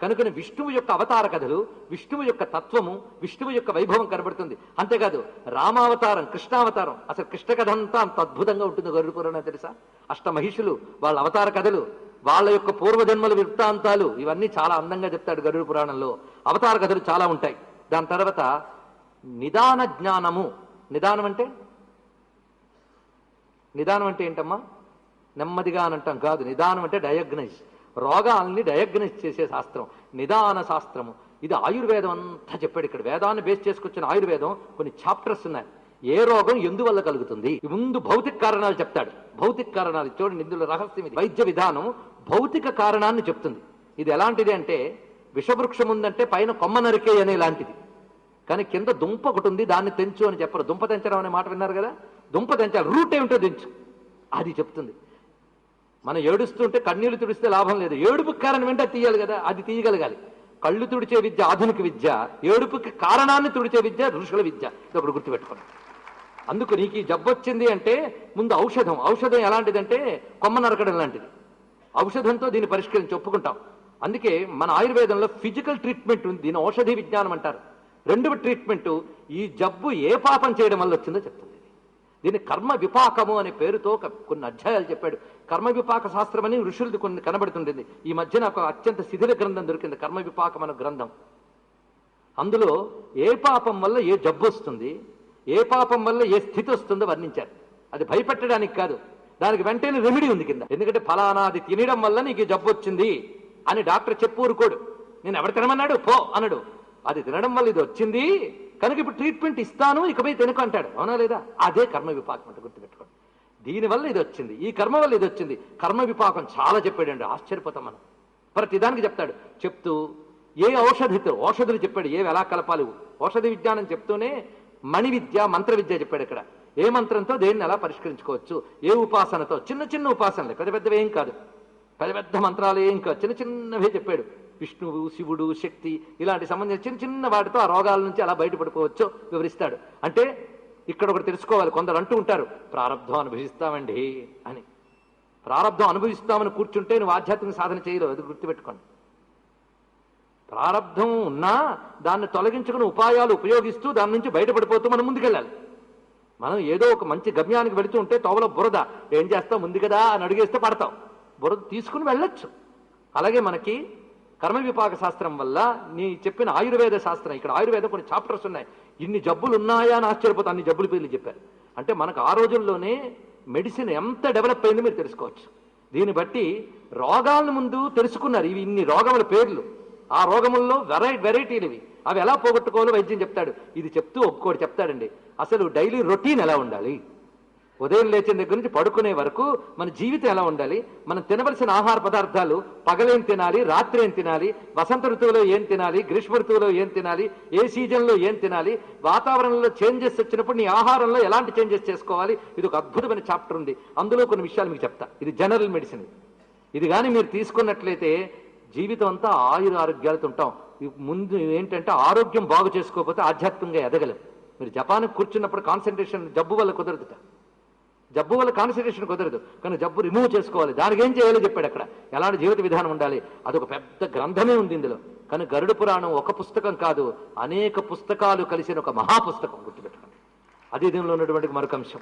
కనుకని విష్ణువు యొక్క అవతార కథలు, విష్ణువు యొక్క తత్వము, విష్ణువు యొక్క వైభవం కనబడుతుంది. అంతేకాదు రామావతారం, కృష్ణావతారం, అసలు కృష్ణ కథ అంతా అంత అద్భుతంగా ఉంటుంది గరుడ పురాణం. తెలుసా? అష్టమహిషులు, వాళ్ళ అవతార కథలు, వాళ్ళ యొక్క పూర్వజన్మల వృత్తాంతాలు ఇవన్నీ చాలా అందంగా చెప్తాడు గరుడ పురాణంలో. అవతార కథలు చాలా ఉంటాయి. దాని తర్వాత నిదాన జ్ఞానము. నిదానం అంటే ఏంటమ్మా? నెమ్మదిగా అని అంటాం కాదు. నిదానం అంటే డయాగ్నైజ్, రోగాల్ని డయాగ్నైజ్ చేసే శాస్త్రం నిదాన శాస్త్రము. ఇది ఆయుర్వేదం అంతా చెప్పాడు ఇక్కడ. వేదాన్ని బేస్ చేసుకొచ్చిన ఆయుర్వేదం కొన్ని చాప్టర్స్ ఉన్నాయి. ఏ రోగం ఎందువల్ల కలుగుతుంది, ముందు భౌతిక కారణాలు చెప్తాడు. భౌతిక కారణాలు చూడండి, ఇందులో రహస్యం ఇది. వైద్య విధానం భౌతిక కారణాన్ని చెప్తుంది. ఇది ఎలాంటిది అంటే విషవృక్షం ఉందంటే పైన కొమ్మ నరికే అనే లాంటిది, కానీ కింద దుంప ఒకటి ఉంది, దాన్ని తెంచు అని చెప్పరు. దుంప తెంచడం అనే మాట విన్నారు కదా. దుంప తెంచాలి, రూట్ ఏమిటో తెంచు, అది చెప్తుంది. మనం ఏడుస్తుంటే కన్నీళ్లు తుడిస్తే లాభం లేదు, ఏడుపుకి కారణం ఏంటో తీయాలి కదా, అది తీయగలగాలి. కళ్ళు తుడిచే విద్య ఆధునిక విద్య, ఏడుపుకి కారణాన్ని తుడిచే విద్య ఋషుల విద్య. ఇది ఒకటి గుర్తుపెట్టుకోండి. అందుకు నీకు ఈ జబ్బు వచ్చింది అంటే ముందు ఔషధం. ఔషధం ఎలాంటిదంటే కొమ్మ నరకడం లాంటిది. ఔషధంతో దీన్ని పరిష్కరించి ఒప్పుకుంటాం. అందుకే మన ఆయుర్వేదంలో ఫిజికల్ ట్రీట్మెంట్ ఉంది, దీని ఔషధి విజ్ఞానం అంటారు. రెండవ ట్రీట్మెంట్ ఈ జబ్బు ఏ పాపం చేయడం వల్ల వచ్చిందో చెప్తుంది. దీన్ని కర్మ విపాకము అనే పేరుతో కొన్ని అధ్యాయాలు చెప్పాడు. కర్మ విపాక శాస్త్రం అని ఋషులది కొన్ని కనబడుతుండేది. ఈ మధ్య నాకు అత్యంత శిథిల గ్రంథం దొరికింది, కర్మ విపాకం అనే గ్రంథం. అందులో ఏ పాపం వల్ల ఏ జబ్బు వస్తుంది, ఏ పాపం వల్ల ఏ స్థితి వస్తుందో వర్ణించారు. అది భయపెట్టడానికి కాదు, దానికి వెంటనే రెమెడీ ఉంది కింద. ఎందుకంటే ఫలానాది తినడం వల్ల నీకు జబ్బు వచ్చింది అని డాక్టర్ చెప్పు ఊరుకోడు. నేను ఎవరు తినమన్నాడు పో అనడు. అది తినడం వల్ల ఇది వచ్చింది కనుక ఇప్పుడు ట్రీట్మెంట్ ఇస్తాను, ఇకపై తినకు అంటాడు. అవునా లేదా? అదే కర్మ విపాకం అంటే గుర్తుపెట్టుకోండి. దీనివల్ల ఇది వచ్చింది, ఈ కర్మ వల్ల ఇది వచ్చింది. కర్మ విపాకం చాలా చెప్పాడండి, ఆశ్చర్యపోతాం మనం. ప్రతిదానికి చెప్తాడు. చెప్తూ ఏ ఔషధులు చెప్పాడు, ఏవి ఎలా కలపాలి. ఔషధ విజ్ఞానం చెప్తూనే మణి విద్య, మంత్ర విద్య చెప్పాడు. ఇక్కడ ఏ మంత్రంతో దేన్ని ఎలా పరిష్కరించుకోవచ్చు, ఏ ఉపాసనతో. చిన్న చిన్న ఉపాసనలే, పెద్ద పెద్దవి ఏం కాదు, పెద్ద పెద్ద మంత్రాలు ఏం కాదు, చిన్న చిన్నవే చెప్పాడు. విష్ణువు, శివుడు, శక్తి ఇలాంటి సంబంధించిన చిన్న చిన్న వాటితో ఆ రోగాల నుంచి ఎలా బయటపడిపోవచ్చో వివరిస్తాడు. అంటే ఇక్కడ ఒకటి తెలుసుకోవాలి. కొందరు అంటూ ఉంటారు ప్రారంధం అనుభవిస్తామండి అని. ప్రారంధం అనుభవిస్తామని కూర్చుంటే నువ్వు ఆధ్యాత్మిక సాధన చేయలేవు, అది గుర్తుపెట్టుకోండి. ప్రారంధం ఉన్నా దాన్ని తొలగించుకుని ఉపాయాలు ఉపయోగిస్తూ దాని నుంచి బయటపడిపోతూ మనం ముందుకెళ్ళాలి. మనం ఏదో ఒక మంచి గమ్యానికి వెళుతూ ఉంటే తోవలో బురద, ఏం చేస్తాం, ముందు కదా అని అడిగేస్తే పడతాం. బురద తీసుకుని వెళ్ళొచ్చు. అలాగే మనకి కర్మ విపాక శాస్త్రం వల్ల నీ చెప్పిన ఆయుర్వేద శాస్త్రం, ఇక్కడ ఆయుర్వేదం కొన్ని చాప్టర్స్ ఉన్నాయి. ఇన్ని జబ్బులు ఉన్నాయా అని ఆశ్చర్యపోతా, అన్ని జబ్బుల పేర్లు చెప్పారు. అంటే మనకు ఆ రోజుల్లోనే మెడిసిన్ ఎంత డెవలప్ అయిందో మీరు తెలుసుకోవచ్చు. దీన్ని బట్టి రోగాలను ముందు తెలుసుకున్నారు. ఇవి ఇన్ని రోగముల పేర్లు, ఆ రోగముల్లో వెరైటీలు ఇవి, అవి ఎలా పోగొట్టుకోవాలో వైద్యం చెప్తాడు. ఇది చెప్తూ ఒక్కోటి చెప్తాడండి. అసలు డైలీ రొటీన్ ఎలా ఉండాలి, ఉదయం లేచిన దగ్గర నుంచి పడుకునే వరకు మన జీవితం ఎలా ఉండాలి, మనం తినవలసిన ఆహార పదార్థాలు పగలేం తినాలి, రాత్రి ఏం తినాలి, వసంత ఋతువులో ఏం తినాలి, గ్రీష్మ ఋతువులో ఏం తినాలి, ఏ సీజన్లో ఏం తినాలి, వాతావరణంలో చేంజెస్ వచ్చినప్పుడు నీ ఆహారంలో ఎలాంటి చేంజెస్ చేసుకోవాలి. ఇది ఒక అద్భుతమైన చాప్టర్ ఉంది. అందులో కొన్ని విషయాలు మీకు చెప్తా. ఇది జనరల్ మెడిసిన్. ఇది కానీ మీరు తీసుకున్నట్లయితే జీవితం అంతా ఆరోగ్యాలతో ఉంటాం. ముందు ఏంటంటే ఆరోగ్యం బాగు చేసుకోకపోతే ఆధ్యాత్మికంగా ఎదగలేం. మీరు జపాన్కి కూర్చున్నప్పుడు కాన్సన్ట్రేషన్ జబ్బు వల్ల కుదరదుట, జబ్బు వల్ల కాన్సన్ట్రేషన్ కుదరదు. కానీ జబ్బు రిమూవ్ చేసుకోవాలి. దానికి ఏం చేయాలో చెప్పాడు అక్కడ, ఎలాంటి జీవిత విధానం ఉండాలి. అదొక పెద్ద గ్రంథమే ఉంది ఇందులో. కానీ గరుడ పురాణం ఒక పుస్తకం కాదు, అనేక పుస్తకాలు కలిసిన ఒక మహాపుస్తకం, గుర్తుపెట్టుకోండి. అది దీనిలో ఉన్నటువంటి మరొక అంశం.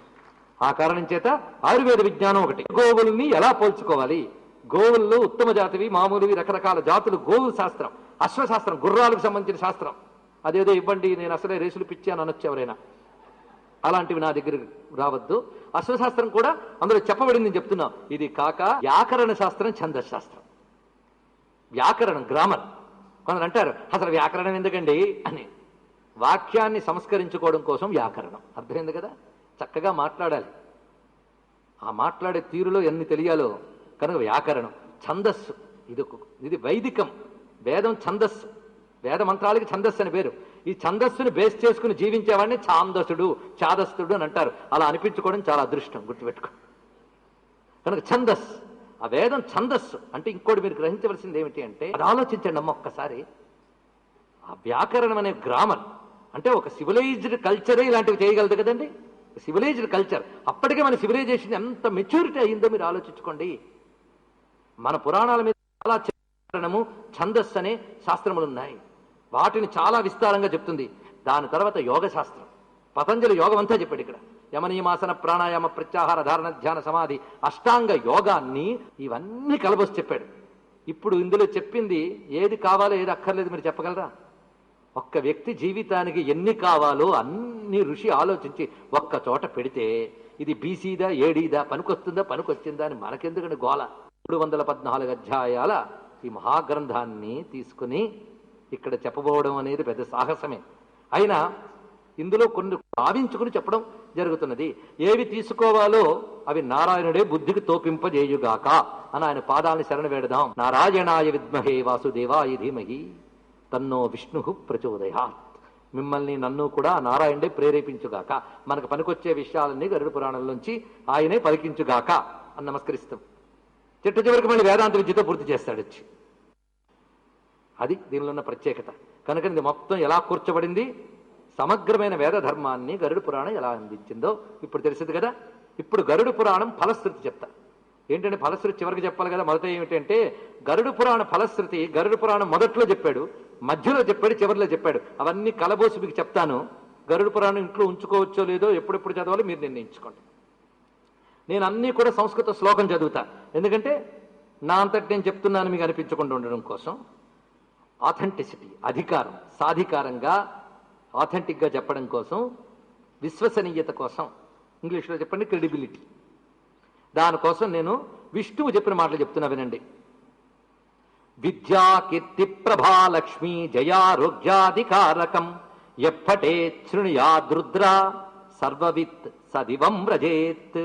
ఆ కారణం చేత ఆయుర్వేద విజ్ఞానం ఒకటి. గోవుల్ని ఎలా పోల్చుకోవాలి, గోవుల్లో ఉత్తమ జాతివి, మామూలువి, రకరకాల జాతులు. గోవు శాస్త్రం, అశ్వశాస్త్రం, గుర్రాలకు సంబంధించిన శాస్త్రం. అదేదో ఇవ్వండి, నేను అసలే రేసులు పిచ్చి అని అనొచ్చు ఎవరైనా. అలాంటివి నా దగ్గర రావద్దు. అశ్వశాస్త్రం కూడా అందులో చెప్పబడింది చెప్తున్నా. ఇది కాక వ్యాకరణ శాస్త్రం, ఛందస్ శాస్త్రం. వ్యాకరణం, గ్రామర్. కొందరు అంటారు అసలు వ్యాకరణం ఎందుకండి అని. వాక్యాన్ని సంస్కరించుకోవడం కోసం వ్యాకరణం. అర్థమైంది కదా? చక్కగా మాట్లాడాలి, ఆ మాట్లాడే తీరులో ఎన్ని తెలియాలో కనుక వ్యాకరణం. ఛందస్సు, ఇది వైదికం. వేదం ఛందస్సు, వేద మంత్రాలకి ఛందస్సు అని పేరు. ఈ ఛందస్సుని బేస్ చేసుకుని జీవించేవాడిని ఛాందసుడు, చాదస్తుడు అని అంటారు. అలా అనిపించుకోవడం చాలా అదృష్టం, గుర్తుపెట్టుకో. కనుక ఛందస్, ఆ వేదం ఛందస్సు అంటే. ఇంకోటి మీరు గ్రహించవలసింది ఏమిటి అంటే, అది ఆలోచించండి అమ్మ ఒక్కసారి. ఆ వ్యాకరణం అనే గ్రామర్ అంటే ఒక సివిలైజ్డ్ కల్చరే ఇలాంటివి చేయగలదు కదండి. Civilized culture. అప్పటికే మన సివిలైజేషన్ ఎంత మెచ్యూరిటీ అయ్యిందో మీరు ఆలోచించుకోండి. మన పురాణాల మీద చాలా వ్యాకరణము, ఛందస్సు అనే శాస్త్రములు ఉన్నాయి. వాటిని చాలా విస్తారంగా చెప్తుంది. దాని తర్వాత యోగ శాస్త్రం, పతంజలి యోగం అంతా చెప్పాడు ఇక్కడ. యమనియమాసన, ప్రాణాయామ, ప్రత్యాహార, ధారణ, ధ్యాన, సమాధి, అష్టాంగ యోగాన్ని ఇవన్నీ కలబోసి చెప్పాడు. ఇప్పుడు ఇందులో చెప్పింది ఏది కావాలో ఏది అక్కర్లేదు మీరు చెప్పగలరా? ఒక్క వ్యక్తి జీవితానికి ఎన్ని కావాలో అన్ని ఋషి ఆలోచించి ఒక్క చోట పెడితే ఇది బీసీదా, ఏడీదా, పనికొస్తుందా, పనికొచ్చిందా అని మనకెందుకంటే గోల. 314 అధ్యాయాల ఈ మహాగ్రంథాన్ని తీసుకుని ఇక్కడ చెప్పబోవడం అనేది పెద్ద సాహసమే. అయినా ఇందులో కొన్ని భావించుకుని చెప్పడం జరుగుతున్నది. ఏవి తీసుకోవాలో అవి నారాయణుడే బుద్ధికి తోపింపజేయుగాక అని ఆయన పాదాలని శరణ వేడదాం. నారాయణాయ విద్మహే వాసుదేవాయ ధీమహి తన్నో విష్ణు ప్రచోదయాత్. మిమ్మల్ని నన్ను కూడా నారాయణుడే ప్రేరేపించుగాక. మనకు పనికొచ్చే విషయాలన్నీ గరుడ పురాణంలోంచి ఆయనే పలికించుగాక అని నమస్కరిస్తాం. చిట్ట చివరికి మళ్ళీ వేదాంత విద్యతో పూర్తి చేస్తాడు వచ్చి. అది దీనిలో ఉన్న ప్రత్యేకత. కనుక ఇది మొత్తం ఎలా కూర్చబడింది, సమగ్రమైన వేద ధర్మాన్ని గరుడ పురాణం ఎలా అందించిందో ఇప్పుడు తెలిసింది కదా. ఇప్పుడు గరుడ పురాణం ఫలశ్రుతి చెప్తా. ఏంటంటే ఫలశ్రుతి చివరికి చెప్పాలి కదా. మొదట ఏమిటంటే గరుడ పురాణ ఫలశ్రుతి గరుడ పురాణం మొదట్లో చెప్పాడు, మధ్యలో చెప్పాడు, చివరిలో చెప్పాడు. అవన్నీ కలబోసి మీకు చెప్తాను. గరుడ పురాణం ఇంట్లో ఉంచుకోవచ్చో లేదో ఎప్పుడెప్పుడు చదవాలో మీరు నిర్ణయించుకోండి. నేను అన్నీ కూడా సంస్కృత శ్లోకం చదువుతా. ఎందుకంటే నా అంతటి నేను చెప్తున్నాను మీకు అనిపించకుండా ఉండడం కోసం. ఆథెంటిసిటీ, అధికారం, సాధికారంగా ఆథెంటిక్గా చెప్పడం కోసం, విశ్వసనీయత కోసం, ఇంగ్లీష్లో చెప్పండి క్రెడిబిలిటీ. దానికోసం నేను విష్ణువు చెప్పిన మాటలు చెప్తున్నా వినండి. విద్యా కీర్తి ప్రభాలక్ష్మి జయారోగ్యాధికారకం ఎప్పటే శృణుయాదృద్ర సర్వవిత్ సదివం వ్రజేత్.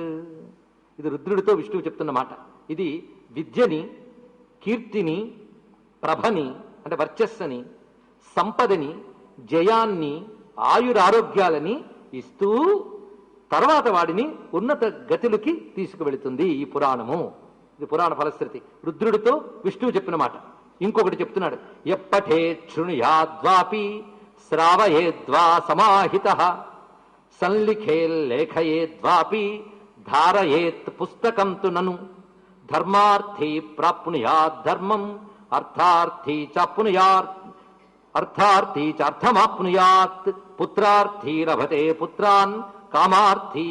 ఇది రుద్రుడితో విష్ణువు చెప్తున్న మాట. ఇది విద్యని, కీర్తిని, ప్రభని అంటే వర్చస్సుని, సంపదని, జయాన్ని, ఆయురారోగ్యాలని ఇస్తూ తర్వాత వాడిని ఉన్నత గతులకి తీసుకువెళుతుంది ఈ పురాణము. ఇది పురాణ ఫలశ్రుతి, రుద్రుడితో విష్ణువు చెప్పిన మాట. ఇంకొకటి చెప్తున్నాడు, ఎప్పటే శృణుయాద్వాపి శ్రావయేద్వా సమాహిత సంలిఖేల్లేఖయేద్వాపి ధారయేత్ పుస్తకం తు నను ధర్మార్థీ ప్రాప్నుయాత్ ధర్మం అర్థార్థీ చాప్నుయాత్ అర్థార్థీ చార్థమాప్నుయాత్ పుత్రార్థీ లభతే పుత్రాన్ కామార్థీ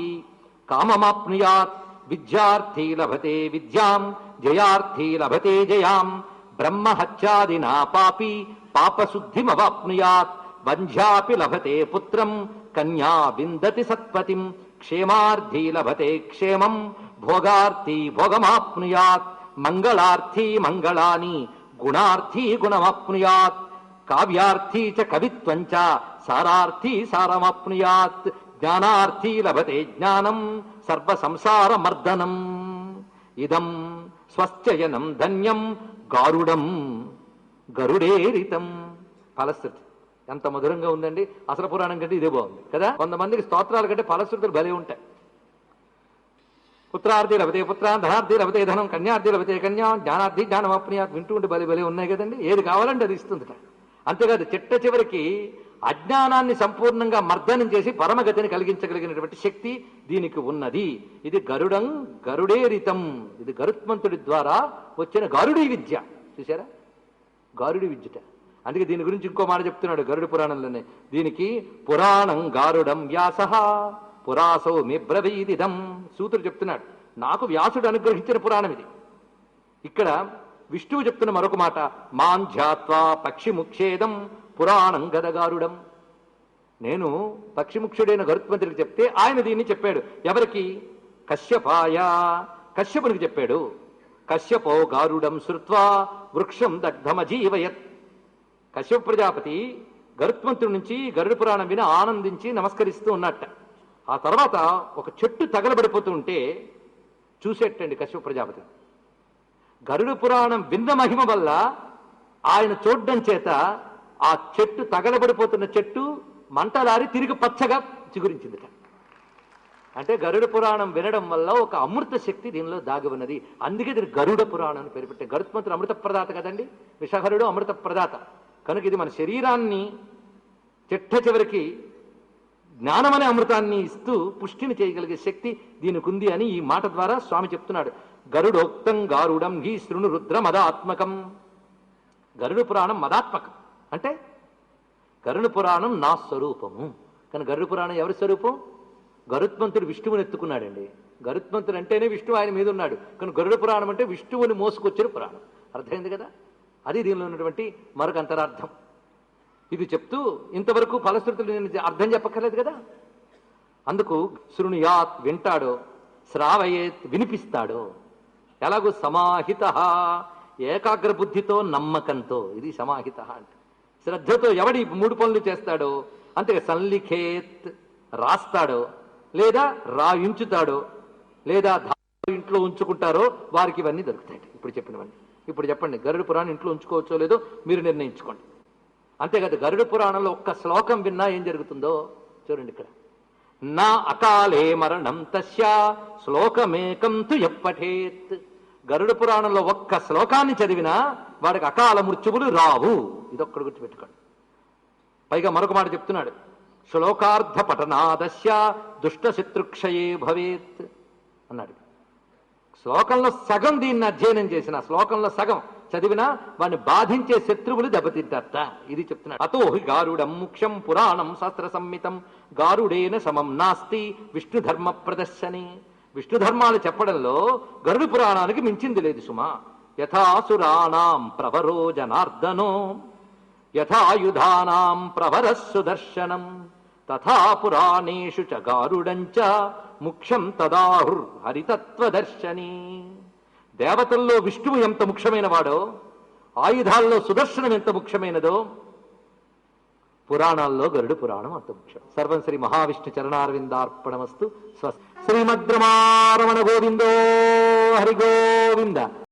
కామమాప్నుయాత్ విద్యార్థీ లభతే విద్యాం జయార్థీ లభతే జయాం బ్రహ్మహత్యాదినా పాపి పాపశుద్ధిమవాప్నుయాత్ వంధ్యాపి లభతే పుత్రం కన్యా విందతి సత్పతిం క్షేమార్థీ లభతే క్షేమం భోగార్థీ భోగమాప్నుయాత్ మంగళార్థీ మంగళాని గుణార్థీ గుణమాప్నుయాత్ కావ్యార్థీ చ కవిత్వం చ సారార్థీ సారమాప్నుయాత్ జ్ఞానార్థీ లభతే జ్ఞానం సర్వ సంసార మర్దనం ఇదం స్వశ్చయనం ధన్యం గారుడం గరుడేరితం. ఫలశ్రుతి ఎంత మధురంగా ఉందండి. అసలు పురాణం కంటే ఇదే బాగుంది కదా. కొంతమందికి స్తోత్రాల కంటే ఫలశ్రుతులు భలే ఉంటాయి. పుత్రార్థి లభతే పుత్రాన్, ధనార్థి లభతే ధనం, కన్యార్థి లభతే కన్యా, జ్ఞానార్థి జ్ఞానమాప్నుయాత్. వింటూ ఉంటే భలే భలే ఉన్నాయి కదండి. ఏది కావాలంటే అది ఇస్తుంది. అంతేకాదు చిట్ట చివరికి అజ్ఞానాన్ని సంపూర్ణంగా మర్దనం చేసి పరమగతిని కలిగించగలిగినటువంటి శక్తి దీనికి ఉన్నది. ఇది గరుడం గరుడేరితం. ఇది గరుత్మంతుడి ద్వారా వచ్చిన గారుడి విద్య. చూసారా, గారుడి విద్యట. అందుకే దీని గురించి ఇంకో మాట చెప్తున్నాడు గరుడ పురాణంలోనే. దీనికి పురాణం గారుడం వ్యాస పురాసో మిబ్రవీదిదం. సూతుడు చెప్తున్నాడు, నాకు వ్యాసుడు అనుగ్రహించిన పురాణం ఇది. ఇక్కడ విష్ణువు చెప్తున్న మరొక మాట, మాంధ్యాత్వా పక్షిముక్షేదం పురాణం గదగారుడం. నేను పక్షిముక్షుడైన గరుత్మంతుడికి చెప్తే ఆయన దీన్ని చెప్పాడు. ఎవరికి? కశ్యపాయ, కశ్యపునికి చెప్పాడు. కశ్యపో గారుడం శృత్వా వృక్షం దగ్ధమజీవయత్. కశ్యప ప్రజాపతి గరుత్మంతుడి నుంచి గరుడ పురాణం విని ఆనందించి నమస్కరిస్తూ ఉన్నట్ట. ఆ తర్వాత ఒక చెట్టు తగలబడిపోతూ ఉంటే చూసేటండి కశ్యప ప్రజాపతి. గరుడ పురాణం విన్న మహిమ వల్ల ఆయన చూడడం చేత ఆ చెట్టు, తగలబడిపోతున్న చెట్టు మంటలారి తిరిగి పచ్చగా చిగురించిందిట. అంటే గరుడ పురాణం వినడం వల్ల ఒక అమృత శక్తి దీనిలో దాగి ఉన్నది. అందుకే దీన్ని గరుడ పురాణం అని పేరు పెట్టే. గరుత్మంతుడు అమృత ప్రదాత కదండి, విషహరుడు అమృత ప్రదాత. కనుక ఇది మన శరీరాన్ని చిట్ట చివరికి జ్ఞానమనే అమృతాన్ని ఇస్తూ పుష్టిని చేయగలిగే శక్తి దీనికి ఉంది అని ఈ మాట ద్వారా స్వామి చెప్తున్నాడు. గరుడోక్తం గారుడం హి శృణు రుద్ర మదాత్మకం. గరుడ పురాణం మదాత్మకం అంటే గరుడ పురాణం నా స్వరూపము. కానీ గరుడ పురాణం ఎవరి స్వరూపం? గరుత్మంతుడు విష్ణువుని ఎత్తుకున్నాడండి. గరుత్మంతుడు అంటేనే విష్ణువు ఆయన మీద ఉన్నాడు. కానీ గరుడ పురాణం అంటే విష్ణువుని మోసుకొచ్చిన పురాణం. అర్థమైంది కదా. అది దీనిలో ఉన్నటువంటి మరొక అంతరార్థం. ఇది చెప్తూ ఇంతవరకు ఫలశ్రుతులు నేను అర్థం చెప్పక్కర్లేదు కదా. అందుకు శృణుయాత్ వింటాడో, శ్రావయేత్ వినిపిస్తాడో. ఎలాగో సమాహిత, ఏకాగ్ర బుద్ధితో నమ్మకంతో. ఇది సమాహిత అంటే శ్రద్ధతో ఎవడి మూడు పనులు చేస్తాడో, అంతే సంలిఖేత్ రాస్తాడో, లేదా రాయించుతాడో, లేదా ఇంట్లో ఉంచుకుంటారో వారికి ఇవన్నీ దొరుకుతాయి. ఇప్పుడు చెప్పినవన్నీ. ఇప్పుడు చెప్పండి, గరుడ పురాణం ఇంట్లో ఉంచుకోవచ్చో లేదో మీరు నిర్ణయించుకోండి. అంతేకాదు గరుడ పురాణంలో ఒక్క శ్లోకం విన్నా ఏం జరుగుతుందో చూడండి. ఇక్కడ నా అకాలే మరణం తస్య శ్లోకమేకం తు ఎప్పఠేత్. గరుడ పురాణంలో ఒక్క శ్లోకాన్ని చదివినా వాడికి అకాల మృత్యువులు రావు. ఇదొక్కడు గుర్తుపెట్టుకోండి. పైగా మరొక మాట చెప్తున్నాడు, శ్లోకార్థ పఠనాదస్య దుష్ట శత్రుక్షయే భవేత్ అన్నాడు. శ్లోకంలో సగం దీన్ని అధ్యయనం చేసిన, శ్లోకంలో సగం చదివినా వాడిని బాధించే శత్రువులు దెబ్బతింటారట. ఇది చెప్తున్నాడు. అతో హి గారుడం ముఖ్యం పురాణం శాస్త్ర సంహితం గారుడేన సమం నాస్తి విష్ణు ధర్మ ప్రదర్శని. విష్ణు ధర్మాలు చెప్పడంలో గరుడ పురాణానికి మించింది లేదు సుమా. యథాసురాణం ప్రవరో జనార్దనో యథాయుధానాం ప్రవర సుదర్శనం తథా పురాణేషు చ గారుడంచ ముఖ్యం తదాహుర్ హరితత్వదర్శని. దేవతల్లో విష్ణువు ఎంత ముఖ్యమైన వాడో, ఆయుధాల్లో సుదర్శనం ఎంత ముఖ్యమైనదో, పురాణాల్లో గరుడ పురాణం అంత ముఖ్యం. సర్వం శ్రీ మహావిష్ణు చరణారవిందార్పణమస్తు. స్వస్తి. శ్రీమద్రమారమణ గోవిందో హరి గోవింద.